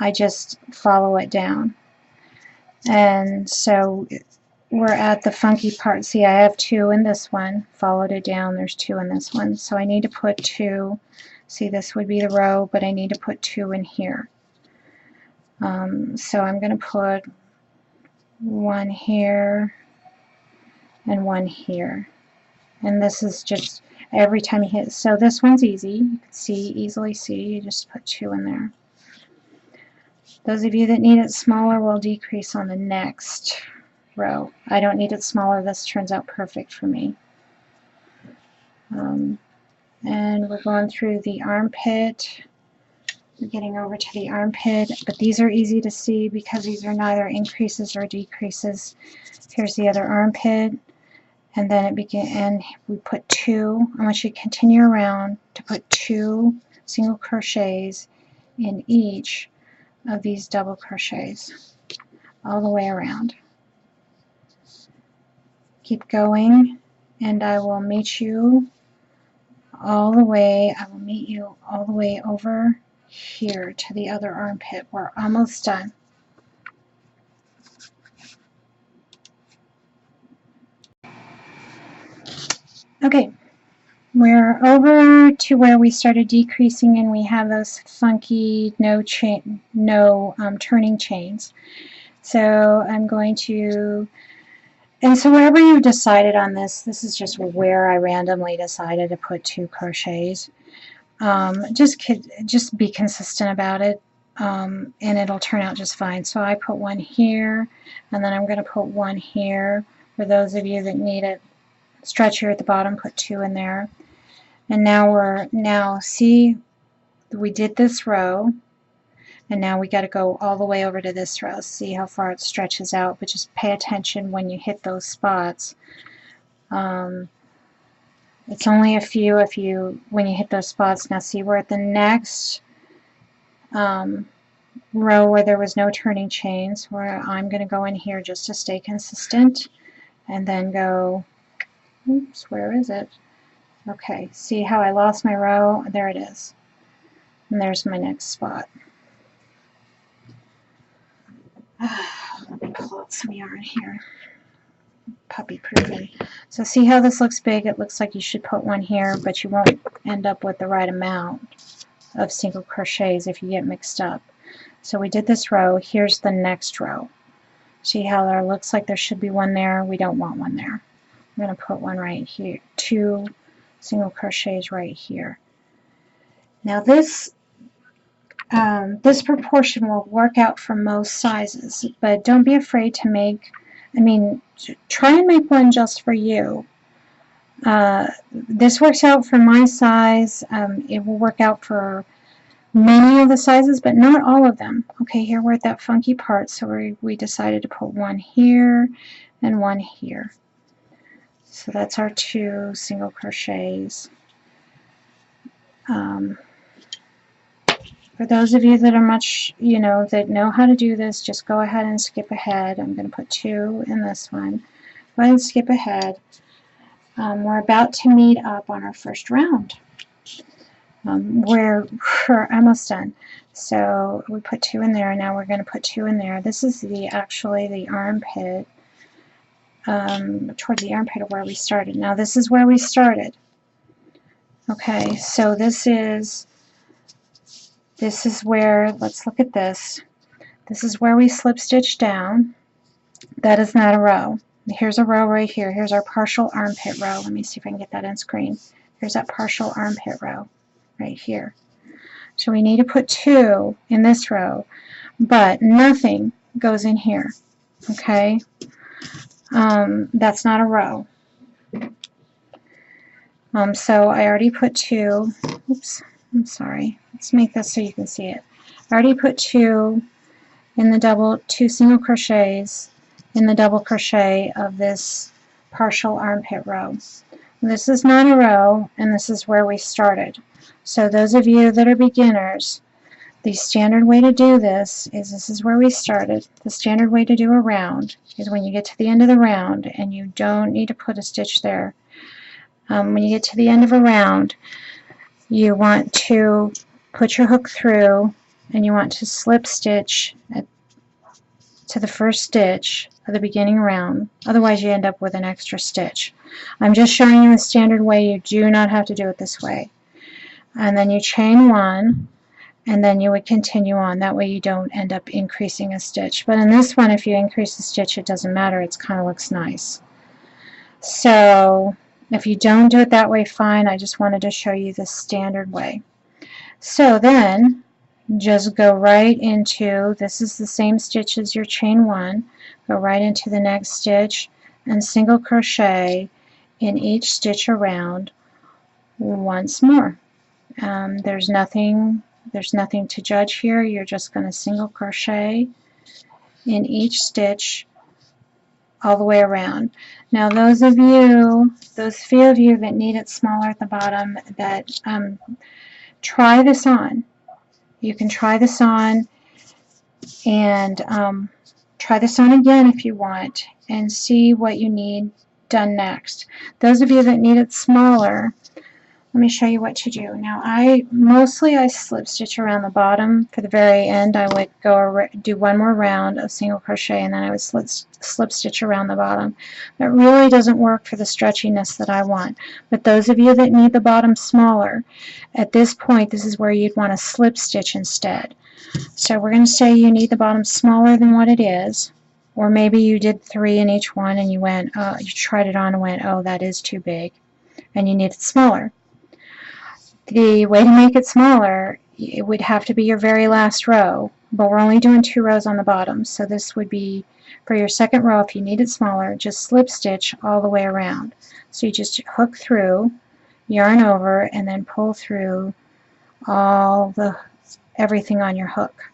I just follow it down. And so we're at the funky part. See, I have 2 in this one, followed it down, there's 2 in this one. So I need to put 2, see, this would be the row, but I need to put 2 in here. So I'm going to put 1 here and 1 here. And this is just every time you hit. So this one's easy. You can easily see. You just put 2 in there. Those of you that need it smaller will decrease on the next row. I don't need it smaller. This turns out perfect for me. And we're going through the armpit. We're getting over to the armpit, but these are easy to see because these are neither increases or decreases. Here's the other armpit. And then and we put 2. I want you to continue around to put 2 single crochets in each of these double crochets all the way around. Keep going, and I will meet you all the way. I will meet you all the way over here to the other armpit. We're almost done. Okay, we're over to where we started decreasing, and we have those funky no turning chains. So I'm going to, and so wherever you've decided on this, this is just where I randomly decided to put 2 crochets. Just be consistent about it, and it'll turn out just fine. So I put 1 here, and then I'm going to put 1 here. For those of you that need it stretchier at the bottom, put 2 in there. And now see, we did this row, and now we got to go all the way over to this row. See how far it stretches out, but just pay attention when you hit those spots. It's only a few when you hit those spots. Now see, we're at the next row where there was no turning chains, where I'm going to go in here just to stay consistent, and then go, oops, where is it? Okay, see how I lost my row? There it is. And there's my next spot. Let me pull out some yarn here. Puppy proven. So see how this looks big? It looks like you should put 1 here, but you won't end up with the right amount of single crochets if you get mixed up. So we did this row. Here's the next row. See how there looks like there should be 1 there? We don't want 1 there. I'm going to put 1 right here. 2 single crochets right here. Now this proportion will work out for most sizes, but don't be afraid to make, try and make one just for you. This works out for my size. It will work out for many of the sizes, but not all of them. Okay, here we're at that funky part, so we decided to put 1 here and 1 here. So that's our 2 single crochets. For those of you that are that know how to do this, just go ahead and skip ahead. I'm going to put 2 in this one. Go ahead and skip ahead. We're about to meet up on our first round. We're almost done. So we put 2 in there, and now we're going to put 2 in there. This is actually the armpit, toward the armpit of where we started. Now this is where we started. Okay, so this is where, let's look at this. This is where we slip stitch down. That is not a row. Here's a row right here. Here's our partial armpit row. Let me see if I can get that on screen. Here's that partial armpit row right here. So we need to put 2 in this row, but nothing goes in here. Okay? That's not a row. So I already put 2. Oops, I'm sorry. Let's make this so you can see it. I already put 2 in the 2 single crochets in the double crochet of this partial armpit row. This is not a row, and this is where we started. So those of you that are beginners, the standard way to do this is where we started. The standard way to do a round is when you get to the end of the round, and you don't need to put a stitch there. When you get to the end of a round, you want to put your hook through, and you want to slip stitch to the first stitch of the beginning round. Otherwise you end up with an extra stitch. I'm just showing you the standard way. You do not have to do it this way. And then you chain one, and then you would continue on. That way you don't end up increasing a stitch. But in this one, if you increase the stitch, it doesn't matter. It kind of looks nice. So if you don't do it that way, fine. I just wanted to show you the standard way. So then just go right into, this is the same stitch as your chain one, go right into the next stitch and single crochet in each stitch around once more. There's nothing to judge here. You're just going to single crochet in each stitch all the way around. Now those few of you that need it smaller at the bottom, that try this on. You can try this on and try this on again if you want and see what you need done next. Those of you that need it smaller, let me show you what to do. Now I slip stitch around the bottom. For the very end I would go do one more round of single crochet, and then I would slip stitch around the bottom. That really doesn't work for the stretchiness that I want. But those of you that need the bottom smaller, at this point this is where you'd want to slip stitch instead. So we're going to say you need the bottom smaller than what it is, or maybe you did 3 in each one and you went, you tried it on and went, oh, that is too big, and you need it smaller. The way to make it smaller, it would have to be your very last row, but we're only doing 2 rows on the bottom, so this would be for your second row. If you need it smaller, just slip stitch all the way around. So you just hook through, yarn over, and then pull through everything on your hook,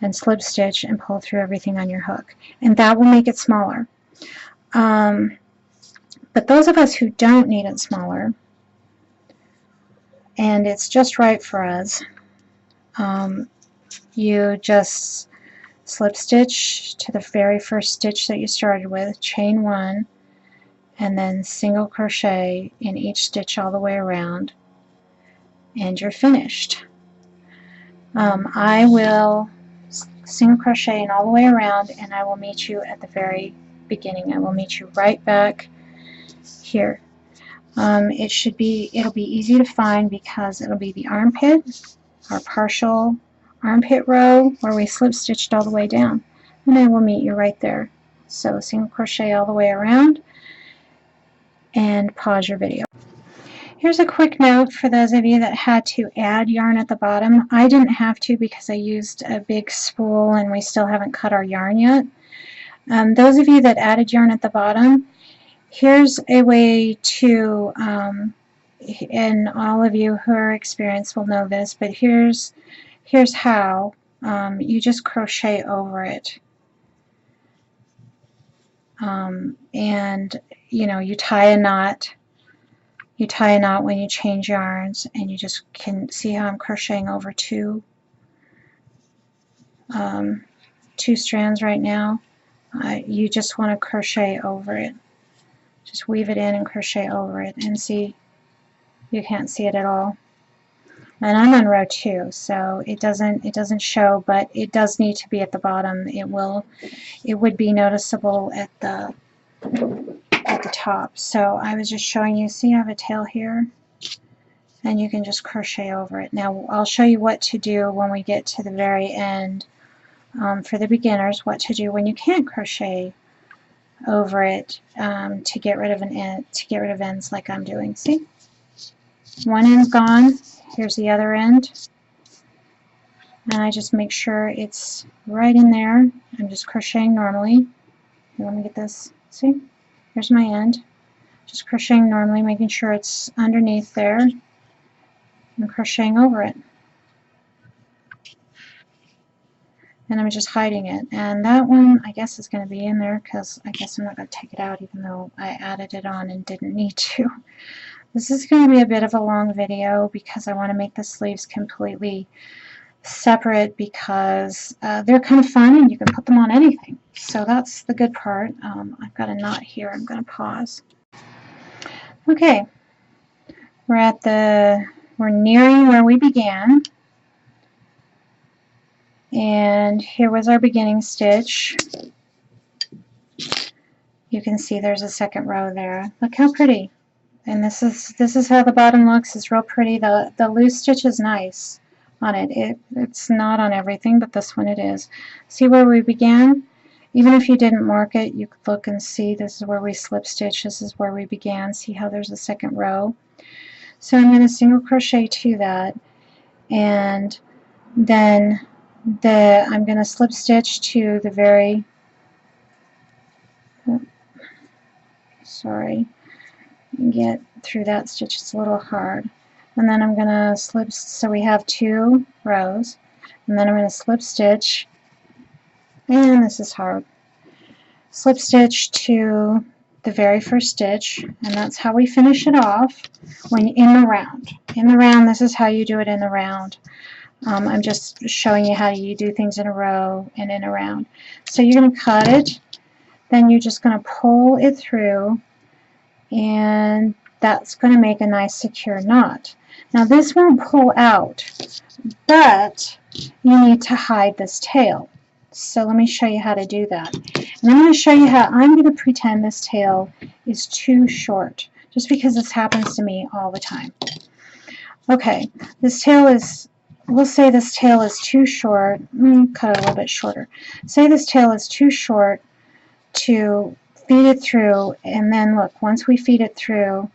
and slip stitch and pull through everything on your hook, and that will make it smaller. But those of us who don't need it smaller, and it's just right for us, you just slip stitch to the very first stitch that you started with, chain one, and then single crochet in each stitch all the way around, and you're finished. I will single crochet in all the way around, and I will meet you at the very beginning. I will meet you right back here. It'll be easy to find because it'll be the armpit, our partial armpit row where we slip stitched all the way down, and I will meet you right there. So single crochet all the way around and pause your video. Here's a quick note for those of you that had to add yarn at the bottom. I didn't have to because I used a big spool and we still haven't cut our yarn yet. Those of you that added yarn at the bottom, here's a way to, and all of you who are experienced will know this, but here's how. You just crochet over it. And you tie a knot. You tie a knot when you change yarns, and you just can see how I'm crocheting over two strands right now. You just want to crochet over it. Just weave it in and crochet over it, and see, you can't see it at all. And I'm on row 2, so it doesn't show, but it does need to be at the bottom. It would be noticeable at the top. So I was just showing you, see I have a tail here, and you can just crochet over it. Now I'll show you what to do when we get to the very end, for the beginners, what to do when you can't crochet over it, to get rid of ends like I'm doing. See, one end's gone, here's the other end, and I just make sure it's right in there. I'm just crocheting normally. Let me get this, see, here's my end, just crocheting normally, making sure it's underneath there, and crocheting over it. and I'm just hiding it. And that one, I guess, is going to be in there because I guess I'm not going to take it out even though I added it on and didn't need to. This is going to be a bit of a long video because I want to make the sleeves completely separate because they're kind of fun and you can put them on anything. So that's the good part. I've got a knot here. I'm going to pause. Okay, we're nearing where we began. And here was our beginning stitch. You can see there's a second row there. Look how pretty. And this is how the bottom looks. It's real pretty. The loose stitch is nice on it. It's not on everything, but this one it is. See where we began? Even if you didn't mark it, you could look and see this is where we slip stitch. This is where we began. See how there's a second row? So I'm going to single crochet to that, and then I'm going to slip stitch to the very, sorry, get through that stitch, it's a little hard. And then I'm going to slip, so we have 2 rows, and then I'm going to slip stitch, and this is hard, slip stitch to the very first stitch, and that's how we finish it off when in the round. In the round, this is how you do it in the round. I'm just showing you how you do things in a row and in a round. So you're going to cut it, then you're just going to pull it through, and that's going to make a nice secure knot. Now this won't pull out, but you need to hide this tail. So let me show you how to do that. And I'm going to show you how I'm going to pretend this tail is too short, just because this happens to me all the time. Okay, this tail is, we'll say this tail is too short. Cut it a little bit shorter. Say this tail is too short to feed it through, and then look, once we feed it through,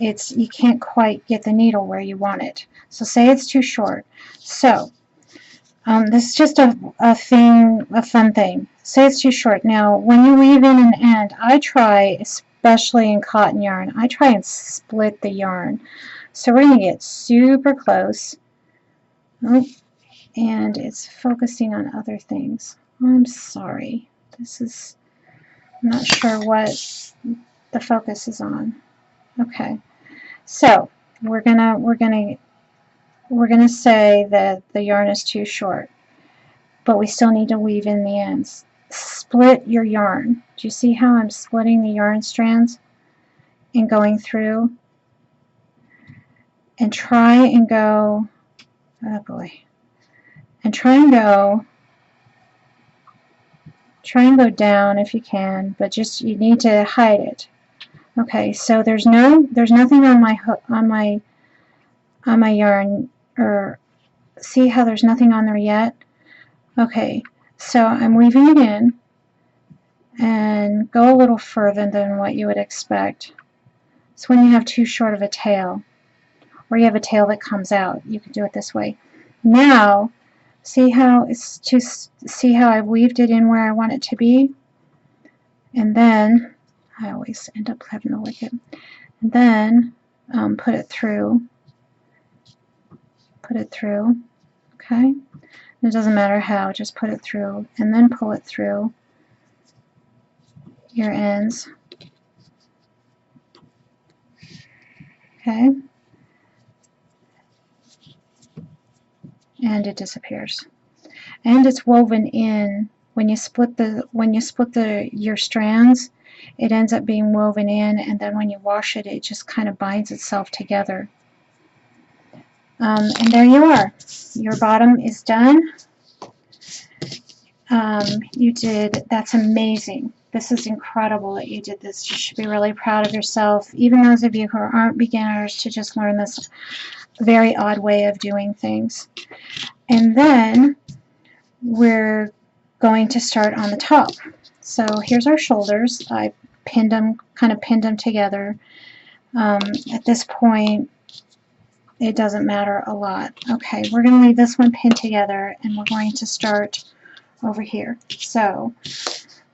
you can't quite get the needle where you want it. So say it's too short. So this is just a fun thing. Say it's too short. Now when you weave in an end, I try, especially in cotton yarn, I try and split the yarn. So we're going to get super close. Oh, and it's focusing on other things. I'm sorry. I'm not sure what the focus is on. Okay, so we're gonna say that the yarn is too short, but we still need to weave in the ends. Split your yarn. Do you see how I'm splitting the yarn strands and going through? And try and go, oh boy, and try and go down if you can, but just you need to hide it. Okay, so there's nothing on my yarn, or see how there's nothing on there yet? Okay, so I'm weaving it in and go a little further than what you would expect. It's when you have too short of a tail, or you have a tail that comes out. You can do it this way. Now, see how I've weaved it in where I want it to be? And then, I always end up having to lick it. And then, put it through, okay? It doesn't matter how, just put it through, and then pull it through your ends. Okay? And it disappears. And it's woven in. When you split your strands, it ends up being woven in, and then when you wash it, it just kind of binds itself together. And there you are. Your bottom is done. That's amazing. This is incredible that you did this. You should be really proud of yourself, even those of you who aren't beginners, to just learn this very odd way of doing things. And then we're going to start on the top. So here's our shoulders. I kind of pinned them together. At this point, it doesn't matter a lot. Okay, we're going to leave this one pinned together, and we're going to start over here. So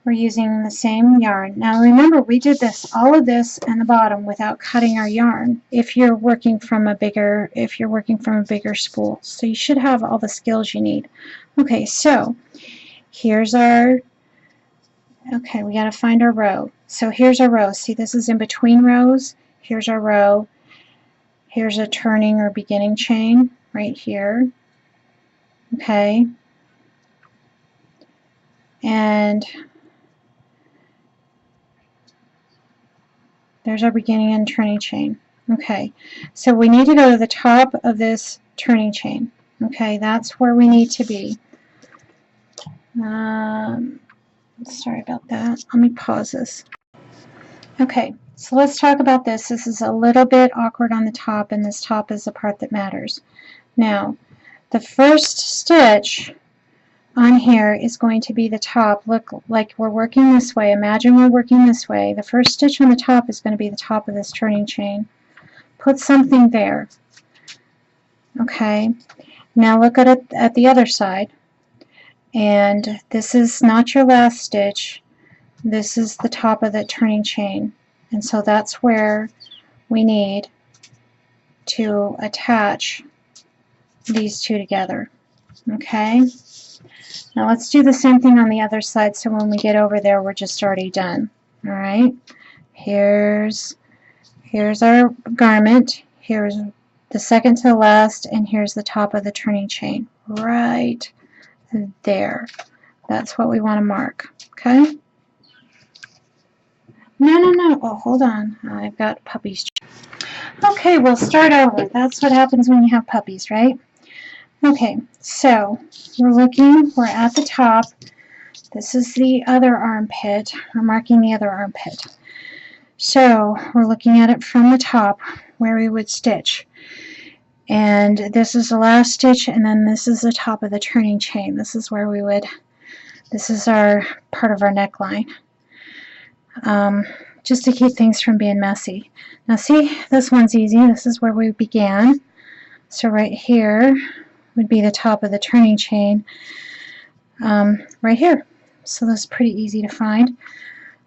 we're using the same yarn. Now remember, we did this, all of this in the bottom without cutting our yarn if you're working from a bigger spool. So you should have all the skills you need. Okay, so here's our, okay, we got to find our row. So here's our row. See, this is in between rows. Here's our row. Here's a turning or beginning chain right here. Okay. And there's our beginning and turning chain. Okay, so we need to go to the top of this turning chain. Okay, that's where we need to be. Sorry about that. Let me pause this. Okay, so let's talk about this. This is a little bit awkward on the top, and this top is the part that matters. Now, the first stitch on here is going to be the top. Look, like we're working this way. Imagine we're working this way. The first stitch on the top is going to be the top of this turning chain. Put something there. Okay. Now look at it at the other side. And this is not your last stitch. This is the top of the turning chain. And so that's where we need to attach these two together. Okay. Now let's do the same thing on the other side, so when we get over there we're just already done. Alright, here's our garment, here's the second to the last, and here's the top of the turning chain. Right there. That's what we want to mark. Okay? No. Oh, hold on. I've got puppies. Okay, we'll start over. That's what happens when you have puppies, right? Okay, so we're at the top. This is the other armpit. We're marking the other armpit. So we're looking at it from the top where we would stitch. And this is the last stitch, and then this is the top of the turning chain. This is where we would, this is our part of our neckline. Just to keep things from being messy. Now see, this one's easy. This is where we began. So right here would be the top of the turning chain right here. So that's pretty easy to find.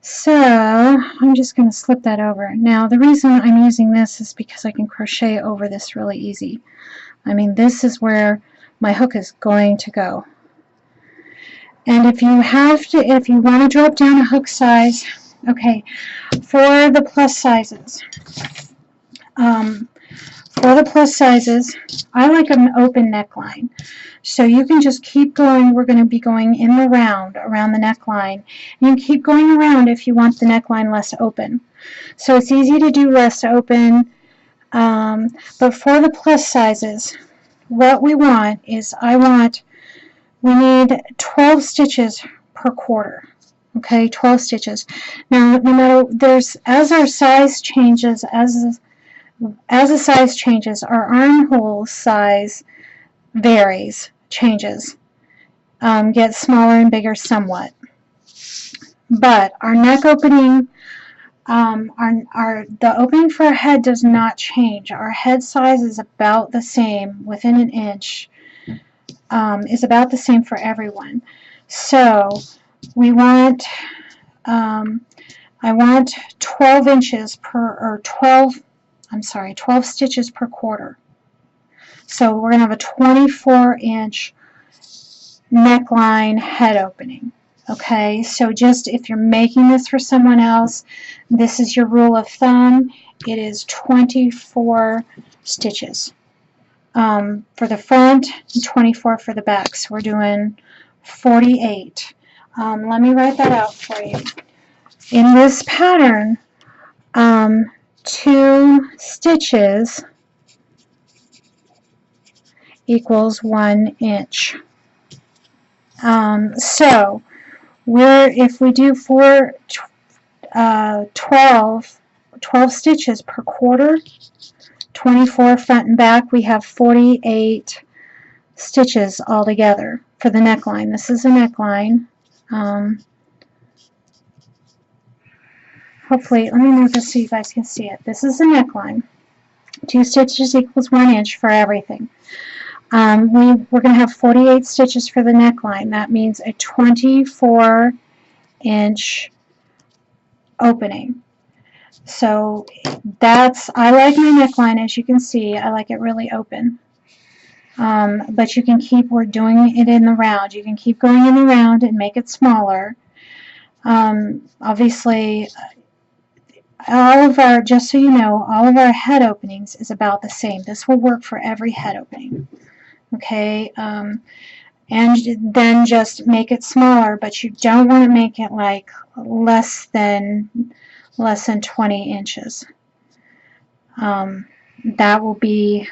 So I'm just going to slip that over. Now the reason I'm using this is because I can crochet over this really easy. I mean, this is where my hook is going to go. And if you want to drop down a hook size, okay, for the plus sizes, I like an open neckline. So you can just keep going. We're going to be going in the round around the neckline. And you can keep going around if you want the neckline less open. So it's easy to do less open. But for the plus sizes, what we want is we need 12 stitches per quarter. Okay, 12 stitches. Now, no matter, as our size changes, as the size changes, our armhole size varies, changes, gets smaller and bigger somewhat. But our neck opening, the opening for our head does not change. Our head size is about the same, within an inch, is about the same for everyone. So we want, I want 12 inches per, or 12 stitches per quarter. So we're going to have a 24-inch neckline head opening. Okay, so just if you're making this for someone else, this is your rule of thumb. It is 24 stitches for the front and 24 for the back. So we're doing 48. Let me write that out for you. In this pattern, 2 stitches equals 1 inch. So if we do 12 stitches per quarter, 24 front and back, we have 48 stitches altogether for the neckline. This is a neckline. Hopefully, let me move this so you guys can see it. This is the neckline. 2 stitches equals 1 inch for everything. We're going to have 48 stitches for the neckline. That means a 24 inch opening. So I like my neckline, as you can see. I like it really open. But you can keep, we're doing it in the round. You can keep going in the round and make it smaller. Obviously, all of our, just so you know, all of our head openings is about the same. This will work for every head opening. Okay, and then just make it smaller, but you don't want to make it like less than 20 inches. That won't be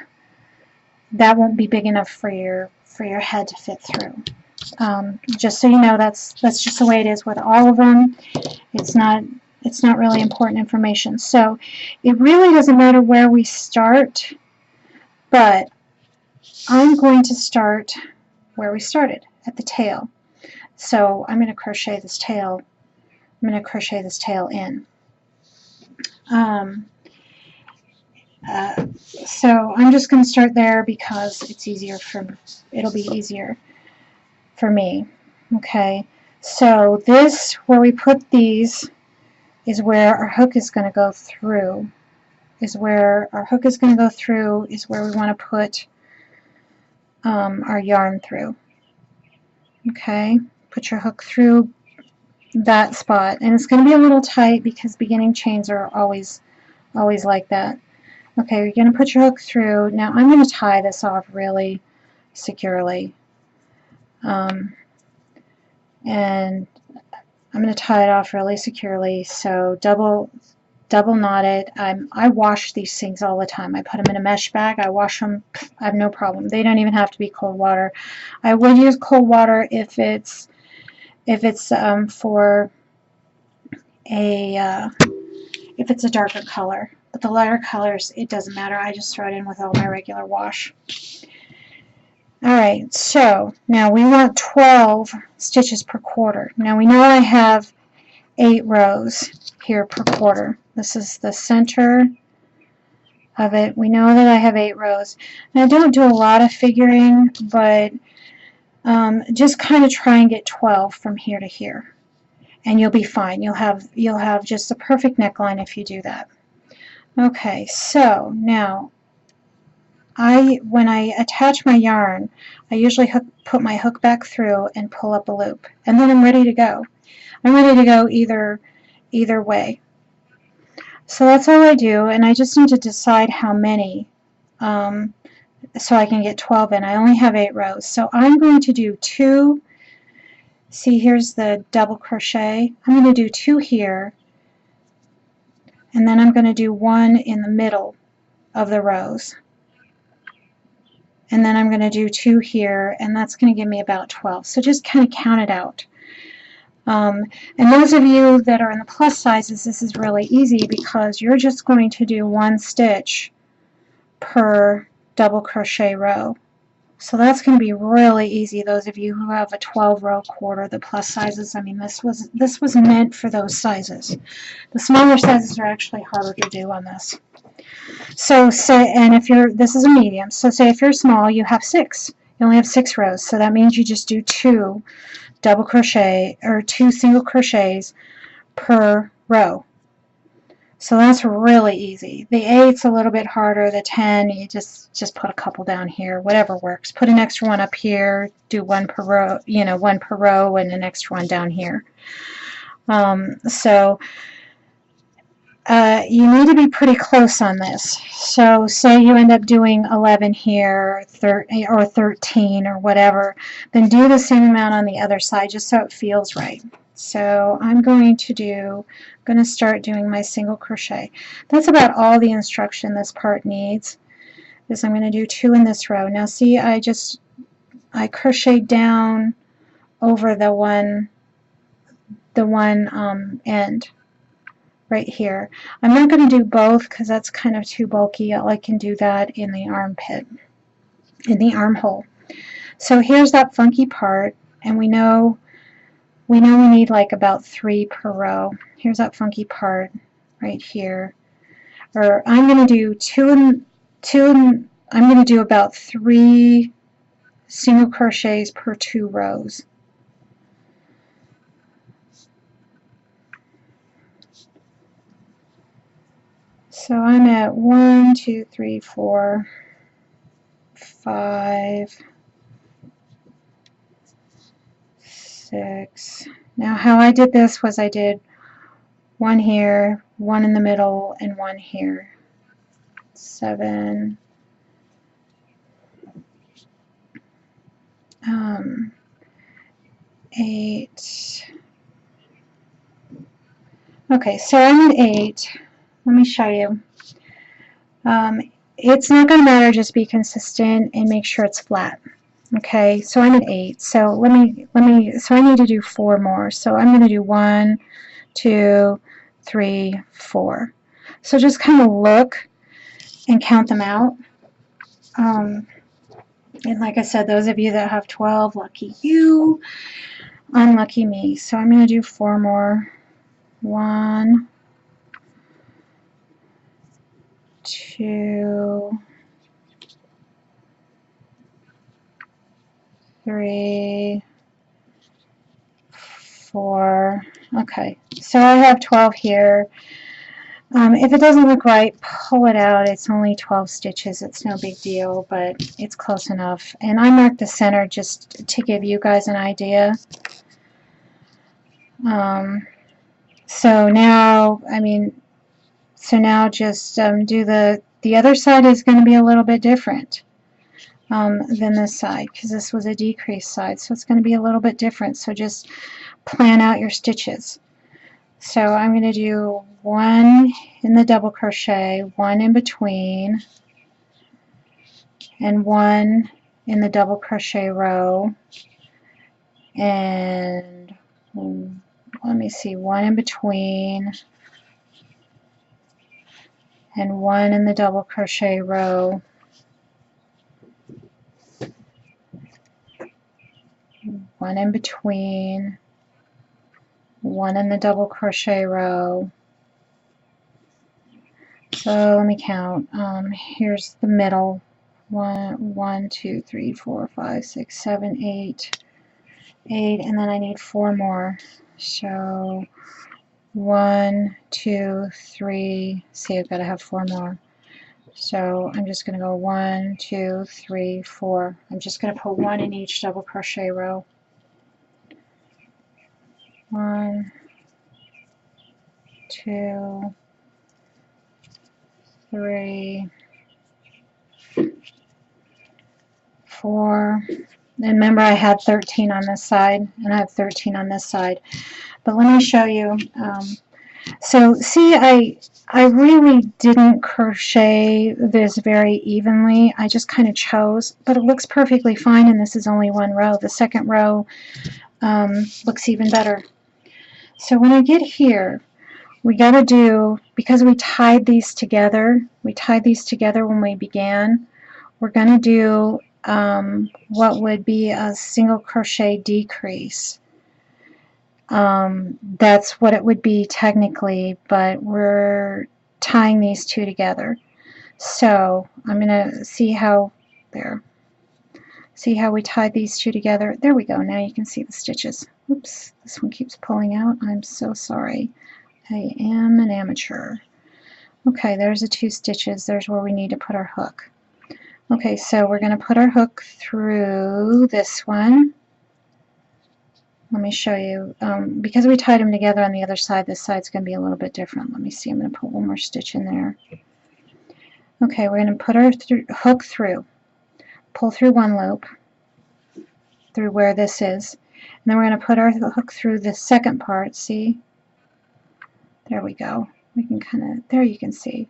big enough for your head to fit through. Just so you know, that's just the way it is with all of them. It's not really important information. So it really doesn't matter where we start, but I'm going to start where we started, at the tail. So I'm going to crochet this tail. I'm going to crochet this tail in. So I'm just going to start there because it's easier it'll be easier for me. Okay, so this, where we put these, is where our hook is going to go through. Is where we want to put our yarn through. Okay, put your hook through that spot, and it's going to be a little tight because beginning chains are always like that. Okay, you're going to put your hook through. Now I'm going to tie this off really securely, and I'm going to tie it off really securely. So double knot it. I wash these things all the time. I put them in a mesh bag. I wash them. I have no problem. They don't even have to be cold water. I would use cold water if it's for if it's a darker color. But the lighter colors, it doesn't matter. I just throw it in with all my regular wash. Alright, so now we want 12 stitches per quarter. Now we know I have 8 rows here per quarter. This is the center of it. We know that I have 8 rows. Now don't do a lot of figuring, but just kind of try and get 12 from here to here, and you'll be fine. You'll have just a perfect neckline if you do that. Okay, so now when I attach my yarn, I usually put my hook back through and pull up a loop, and then I'm ready to go. I'm ready to go either way. So that's all I do, and I just need to decide how many so I can get 12 in. I only have 8 rows, so I'm going to do 2. See, here's the double crochet. I'm going to do 2 here, and then I'm going to do 1 in the middle of the rows, and then I'm going to do 2 here, and that's going to give me about 12. So just kind of count it out. And those of you that are in the plus sizes, this is really easy because you're just going to do 1 stitch per double crochet row. So that's going to be really easy. Those of you who have a 12-row quarter, the plus sizes, I mean, this was meant for those sizes. The smaller sizes are actually harder to do on this. So say, and if this is a medium, so say if you're small, you have 6. You only have 6 rows, so that means you just do 2 double crochet or 2 single crochets per row. So that's really easy. The 8's a little bit harder. The 10, you just put a couple down here, whatever works. Put an extra one up here, do 1 per row, 1 per row, and an extra one down here. So you need to be pretty close on this. So say you end up doing 11 here, or 13 or whatever, then do the same amount on the other side just so it feels right. So I'm going to start doing my single crochet. That's about all the instruction this part needs. Is I'm going to do 2 in this row. Now see, I crocheted down over the one end right here. I'm not going to do both because that's kind of too bulky. I can do that in the armpit, in the armhole. So here's that funky part, and we know we need like about 3 per row. Here's that funky part right here. Or I'm going to do I'm going to do about 3 single crochets per 2 rows. So I'm at 1, 2, 3, 4, 5, 6. Now how I did this was I did one here, one in the middle, and one here. 7, 8. Okay, so I'm at 8. Let me show you. It's not going to matter, just be consistent and make sure it's flat. Okay, so I'm at 8. So so I need to do 4 more. So I'm going to do 1, 2, 3, 4. So just kind of look and count them out. And like I said, those of you that have 12, lucky you, unlucky me. So I'm going to do 4 more. 1, 2, 3, 4. Okay, so I have 12 here. If it doesn't look right, pull it out. It's only 12 stitches. It's no big deal, but it's close enough. And I marked the center just to give you guys an idea. So now, just do the other side is going to be a little bit different than this side, because this was a decrease side, so it's going to be a little bit different. So just plan out your stitches. So I'm going to do 1 in the double crochet, 1 in between, and 1 in the double crochet row, and let me see, 1 in between, and 1 in the double crochet row, 1 in between, 1 in the double crochet row. So let me count. Here's the middle. 1, 2, 3, 4, 5, 6, 7, 8, 8, and then I need 4 more. So 1, 2, 3. See, I've got to have 4 more. So I'm just going to go 1, 2, 3, 4. I'm just going to put 1 in each double crochet row. 1, 2, 3, 4. And remember, I had 13 on this side, and I have 13 on this side. But let me show you. So see, I really didn't crochet this very evenly. I just kind of chose, but it looks perfectly fine, and this is only 1 row. The second row looks even better. So when I get here, we got to do, because we tied these together when we began, we're going to do what would be a single crochet decrease. That's what it would be technically, but we're tying these two together. So I'm going to see how we tied these two together. There we go. Now you can see the stitches. Oops, this one keeps pulling out. I'm so sorry. I am an amateur. Okay, there's the 2 stitches. There's where we need to put our hook. Okay, so we're going to put our hook through this one. Let me show you. Because we tied them together on the other side, this side's going to be a little bit different. Let me see. I'm going to put 1 more stitch in there. Okay, we're going to put our hook through. Pull through 1 loop through where this is. And then we're going to put our hook through the second part. See? There we go. We can kind of, there you can see.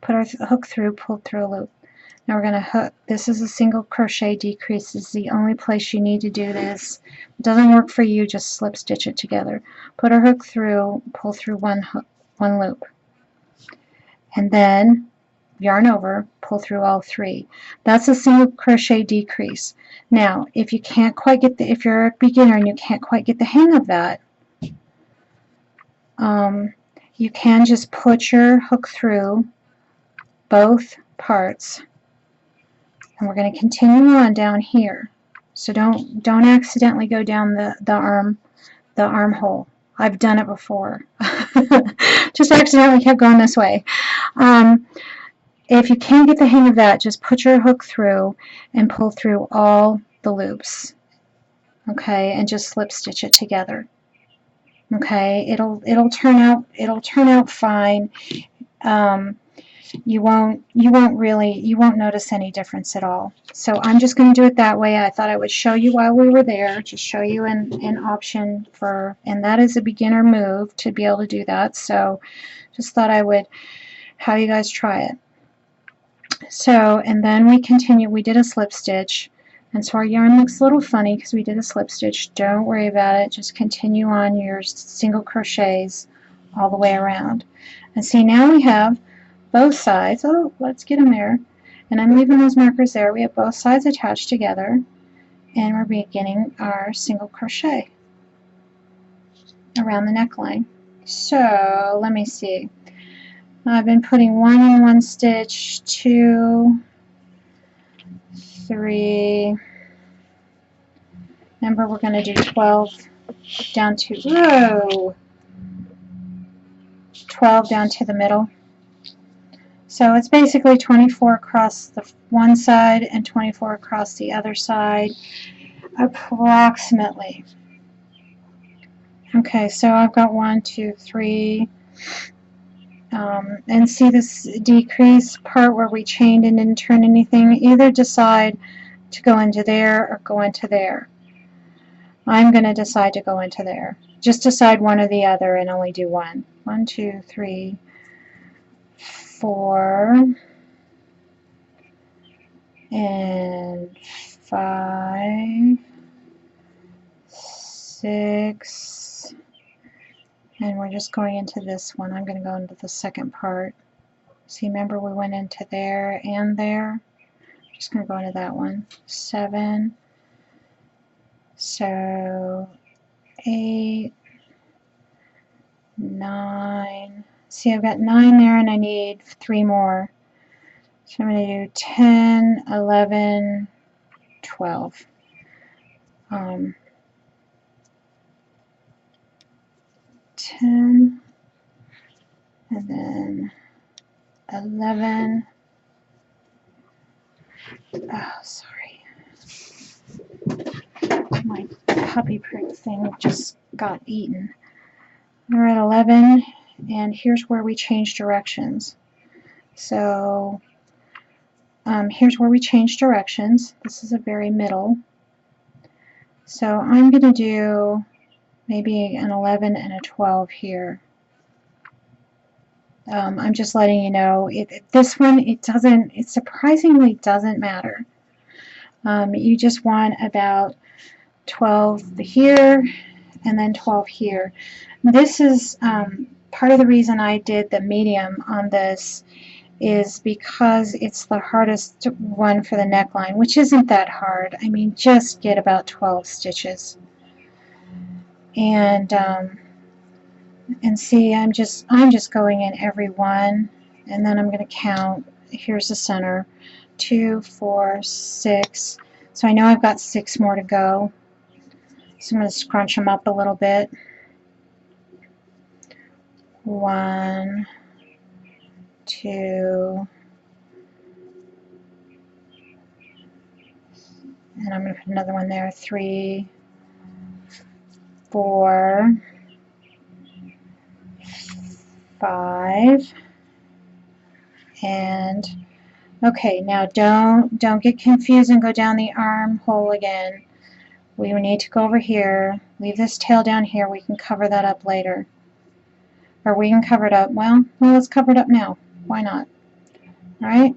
Put our hook through, pull through a loop. Now we're going to hook. This is a single crochet decrease. This is the only place you need to do this. If it doesn't work for you, just slip stitch it together. Put our hook through, pull through 1 loop. And then yarn over, pull through all 3. That's a single crochet decrease. Now, if you can't quite get if you're a beginner and you can't quite get the hang of that, you can just put your hook through both parts, and we're going to continue on down here. So don't accidentally go down the armhole. I've done it before. Just accidentally kept going this way. If you can't get the hang of that, just put your hook through and pull through all the loops. Okay, and just slip stitch it together. Okay, it'll turn out fine. You won't notice any difference at all. So I'm just going to do it that way. I thought I would show you while we were there, just show you an option for, and that is a beginner move to be able to do that. So just thought I would have you guys try it. So, and then we continue, we did a slip stitch, and so our yarn looks a little funny because we did a slip stitch. Don't worry about it, just continue on your single crochets all the way around. And see, now we have both sides. Oh, let's get them there. And I'm leaving those markers there. We have both sides attached together, and we're beginning our single crochet around the neckline. So let me see. I've been putting 1 in one stitch, 2, 3. Remember, we're going to do 12 down to, whoa, 12 down to the middle. So it's basically 24 across the one side and 24 across the other side, approximately. Okay, so I've got 1, 2, 3. And see this decrease part where we chained and didn't turn anything? Either decide to go into there or go into there. I'm going to decide to go into there. Just decide one or the other and only do one. 1, 2, 3, 4, and 5, 6, and we're just going into this one. I'm going to go into the second part. See, remember we went into there and there? Just going to go into that one. 7, so 8, 9. See, I've got 9 there and I need 3 more. So I'm going to do 10, 11, 12. 10, and then 11. Oh, sorry. My puppy prick thing just got eaten. We're at 11, and here's where we change directions. So here's where we change directions. This is the very middle. So I'm going to do maybe an 11 and a 12 here. I'm just letting you know, this one, it surprisingly doesn't matter. You just want about 12 here and then 12 here. This is part of the reason I did the medium on this is because it's the hardest one for the neckline, which isn't that hard. I mean, just get about 12 stitches. And see, I'm just going in every one, and then I'm going to count. Here's the center, 2, 4, 6. So I know I've got 6 more to go. So I'm going to scrunch them up a little bit. 1, 2, and I'm going to put another one there. 3, 4, 5, and okay, now don't get confused and go down the armhole again. We need to go over here, leave this tail down here. We can cover that up later, or we can cover it up. Well, let's cover it up now. Why not? All right.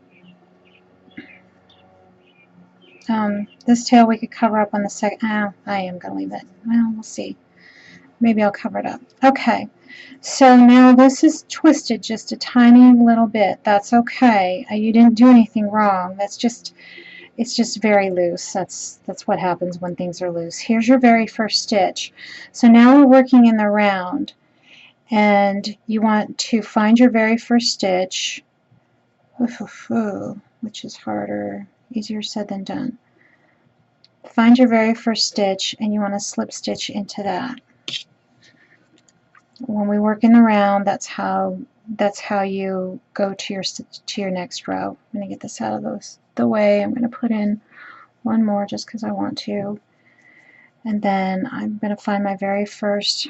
This tail we could cover up on the second. I am going to leave it. Well, we'll see. Maybe I'll cover it up. Okay. So now this is twisted just a tiny little bit. That's okay. You didn't do anything wrong. It's just very loose. That's what happens when things are loose. Here's your very first stitch. So now we're working in the round, and you want to find your very first stitch, which is harder, easier said than done. Find your very first stitch, and you want to slip stitch into that. When we work in the round, that's how you go to your next row. I'm going to get this out of the way. I'm going to put in one more just because I want to, and then I'm going to find my very first.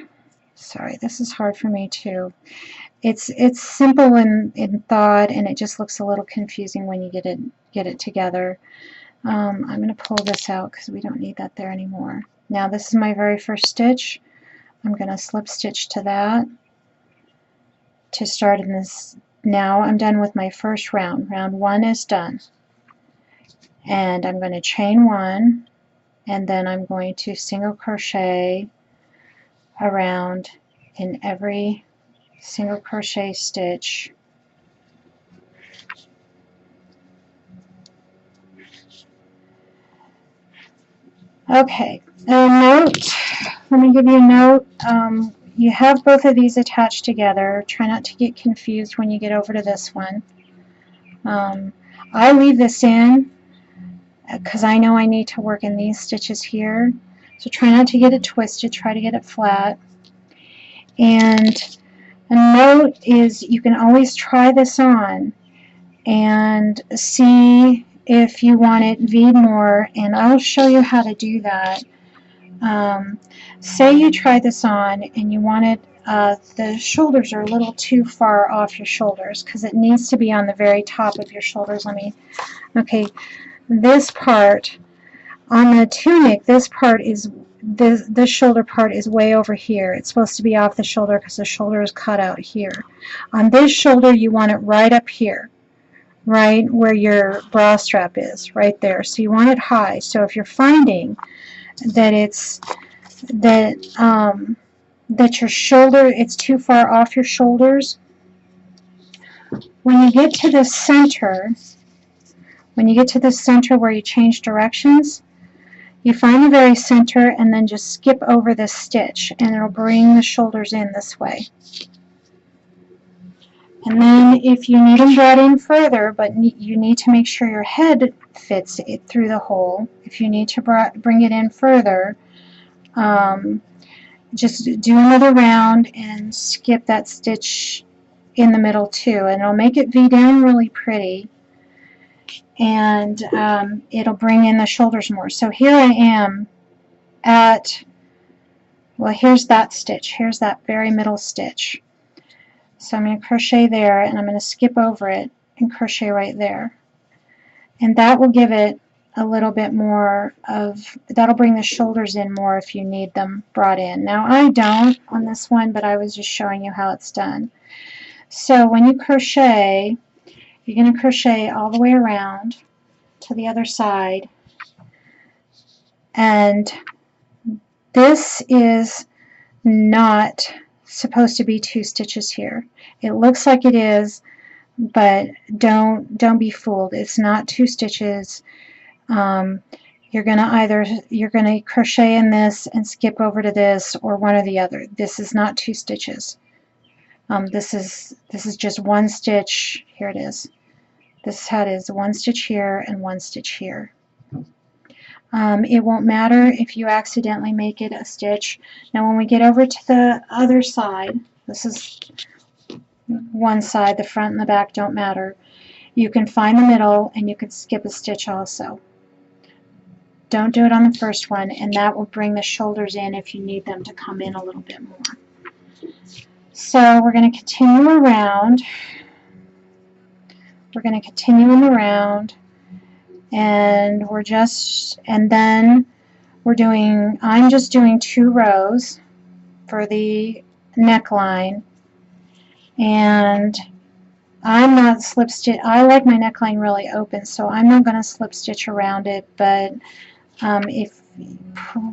Sorry, this is hard for me too. It's simple in thought, and it just looks a little confusing when you get it together. I'm going to pull this out because we don't need that there anymore. Now this is my very first stitch. I'm going to slip stitch to that to start in this. Now I'm done with my first round. Round 1 is done. And I'm going to chain 1, and then I'm going to single crochet around in every single crochet stitch. Okay, a note. Let me give you a note. You have both of these attached together. Try not to get confused when you get over to this one. I leave this in because I know I need to work in these stitches here. So try not to get it twisted. Try to get it flat. And a note is you can always try this on and see if you want it V'd more, and I'll show you how to do that. Say you try this on and you want it, the shoulders are a little too far off your shoulders because it needs to be on the very top of your shoulders. Okay, this part on the tunic, this part is this shoulder part is way over here. It's supposed to be off the shoulder because the shoulder is cut out here. On this shoulder, you want it right up here, right where your bra strap is, right there. So you want it high. So if you're finding that that your shoulder, it's too far off your shoulders, when you get to the center, where you change directions, you find the very center and then just skip over this stitch and it'll bring the shoulders in this way. And then if you need them brought in further, but you need to make sure your head fits it through the hole, if you need to bring it in further, just do another round and skip that stitch in the middle too, and it'll make it V down really pretty, and it'll bring in the shoulders more. So here I am at, well, here's that stitch, here's that very middle stitch. So I'm going to crochet there, and I'm going to skip over it and crochet right there, and that will give it a little bit more of, that'll bring the shoulders in more if you need them brought in. Now I don't on this one, but I was just showing you how it's done. So when you crochet, you're going to crochet all the way around to the other side, and this is not supposed to be 2 stitches here. It looks like it is, but don't be fooled. It's not 2 stitches. You're gonna crochet in this and skip over to this, or one or the other. This is not 2 stitches. This is just 1 stitch. Here it is. This is how it is. 1 stitch here and 1 stitch here. It won't matter if you accidentally make it a stitch. Now when we get over to the other side, this is one side, the front and the back don't matter. You can find the middle and you can skip a stitch also. Don't do it on the first one, and that will bring the shoulders in if you need them to come in a little bit more. So we're going to continue around. We're going to continue in the round, and then I'm just doing 2 rows for the neckline, and I'm not slip stitch. I like my neckline really open, so I'm not going to slip stitch around it, but if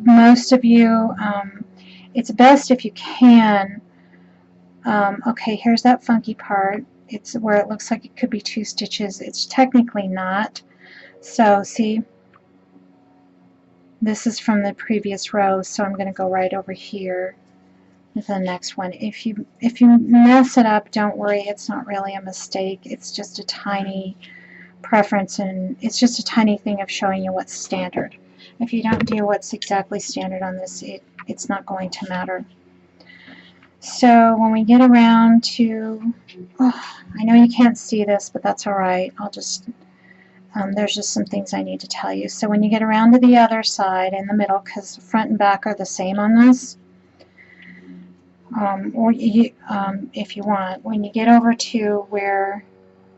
most of you, it's best if you can. Okay, here's that funky part. It's where it looks like it could be 2 stitches. It's technically not. So see, this is from the previous row, so I'm going to go right over here to the next one. If you mess it up, don't worry. It's not really a mistake. It's just a tiny preference, and it's just a tiny thing of showing you what's standard. If you don't do what's exactly standard on this, it's not going to matter. So when we get around to, oh, I know you can't see this, but that's all right. I'll just, there's just some things I need to tell you. So when you get around to the other side in the middle, because the front and back are the same on this, or you, if you want, when you get over to where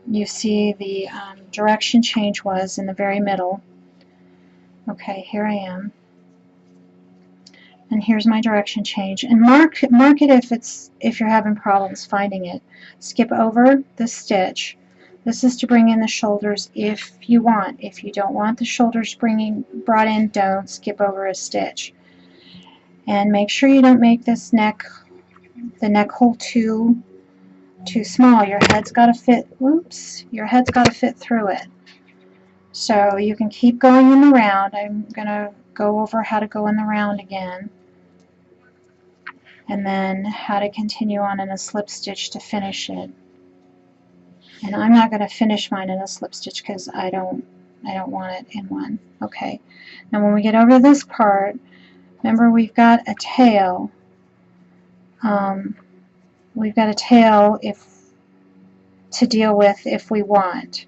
you see the direction change was in the very middle, okay, here I am. And here's my direction change, and mark it if you're having problems finding it. Skip over the stitch. This is to bring in the shoulders if you want. If you don't want the shoulders brought in, don't skip over a stitch. And make sure you don't make this the neck hole too small. Your head's got to fit. Oops, your head's got to fit through it. So you can keep going in the round. I'm gonna go over how to go in the round again, and then how to continue on in a slip stitch to finish it. And I'm not going to finish mine in a slip stitch because I don't want it in one. Okay. Now when we get over this part, remember we've got a tail. We've got a tail to deal with if we want,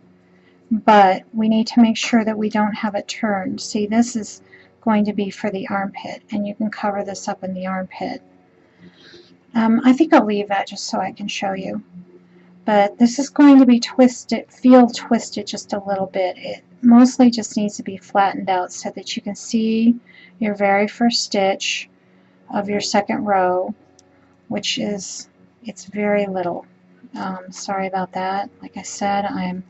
but we need to make sure that we don't have it turned. See, this is going to be for the armpit, and you can cover this up in the armpit. I think I'll leave that just so I can show you. But this is going to be twisted, feel twisted just a little bit. It mostly just needs to be flattened out so that you can see your very first stitch of your second row, which is, it's very little. Sorry about that. Like I said, I'm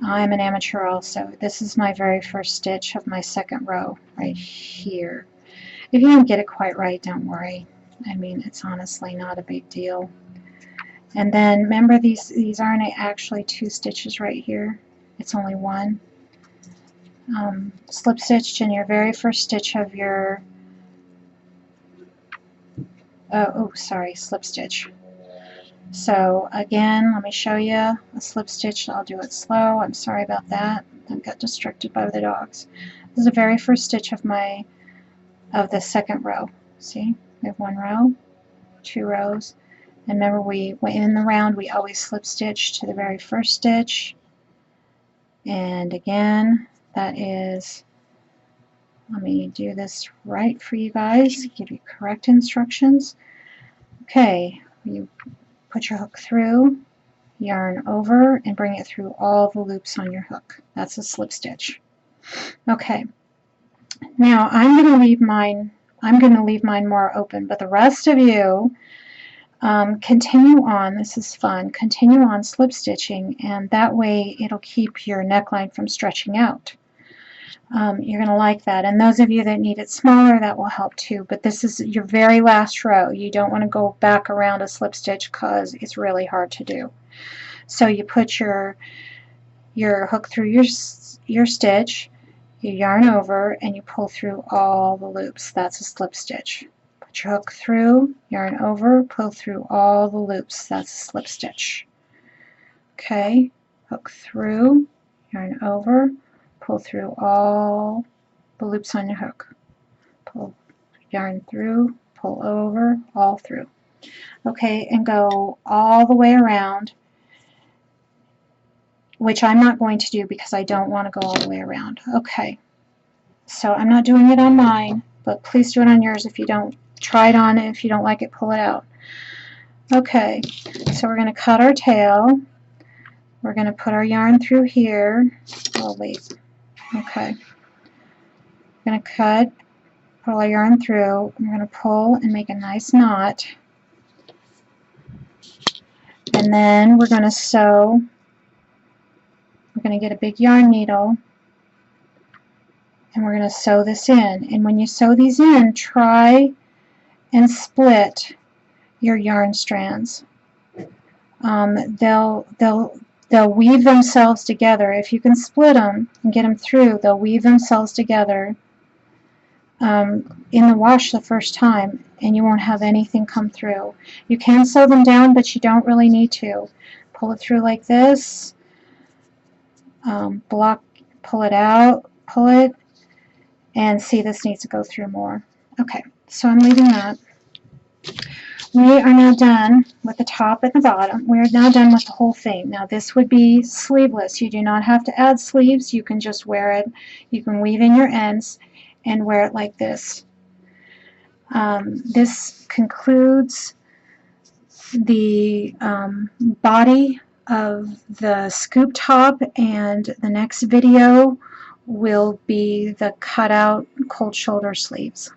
an amateur also. This is my very first stitch of my second row right here. If you don't get it quite right, don't worry. I mean, it's honestly not a big deal. And then remember, these aren't actually 2 stitches right here. It's only 1. Slip stitched in your very first stitch of your slip stitch. So again, let me show you a slip stitch. I'll do it slow. I'm sorry about that. I got distracted by the dogs. This is the very first stitch of the second row. See, we have 1 row, 2 rows. And remember, in the round, we always slip stitch to the very first stitch. And again, that is, let me do this right for you guys, give you correct instructions. Okay, you put your hook through, yarn over, and bring it through all the loops on your hook. That's a slip stitch. Okay, now I'm going to leave mine more open, but the rest of you, continue on. This is fun. Continue on slip stitching, and that way it'll keep your neckline from stretching out. You're going to like that. And those of you that need it smaller, that will help too. But this is your very last row. You don't want to go back around a slip stitch because it's really hard to do. So you put your hook through your stitch, you yarn over, and you pull through all the loops. That's a slip stitch. Put your hook through, yarn over, pull through all the loops. That's a slip stitch. Okay, hook through, yarn over, pull through all the loops on your hook. Pull, yarn through, pull over, all through. Okay, and go all the way around, which I'm not going to do because I don't want to go all the way around. Okay, so I'm not doing it on mine, but please do it on yours if you don't. Try it on, and if you don't like it, pull it out. Okay, so we're going to cut our tail. We're going to put our yarn through here. Oh, wait. Okay. We're going to cut, pull our yarn through. We're going to pull and make a nice knot. And then we're going to sew. We're going to get a big yarn needle, and we're going to sew this in. And when you sew these in, try and split your yarn strands. They'll weave themselves together. If you can split them and get them through, they'll weave themselves together in the wash the first time, and you won't have anything come through. You can sew them down, but you don't really need to. Pull it through like this, pull it out, pull it, and see, this needs to go through more. Okay, so I'm leaving that. We are now done with the top and the bottom. We are now done with the whole thing. Now this would be sleeveless. You do not have to add sleeves. You can just wear it. You can weave in your ends and wear it like this. This concludes the body of the scoop top, and the next video will be the cutout cold shoulder sleeves.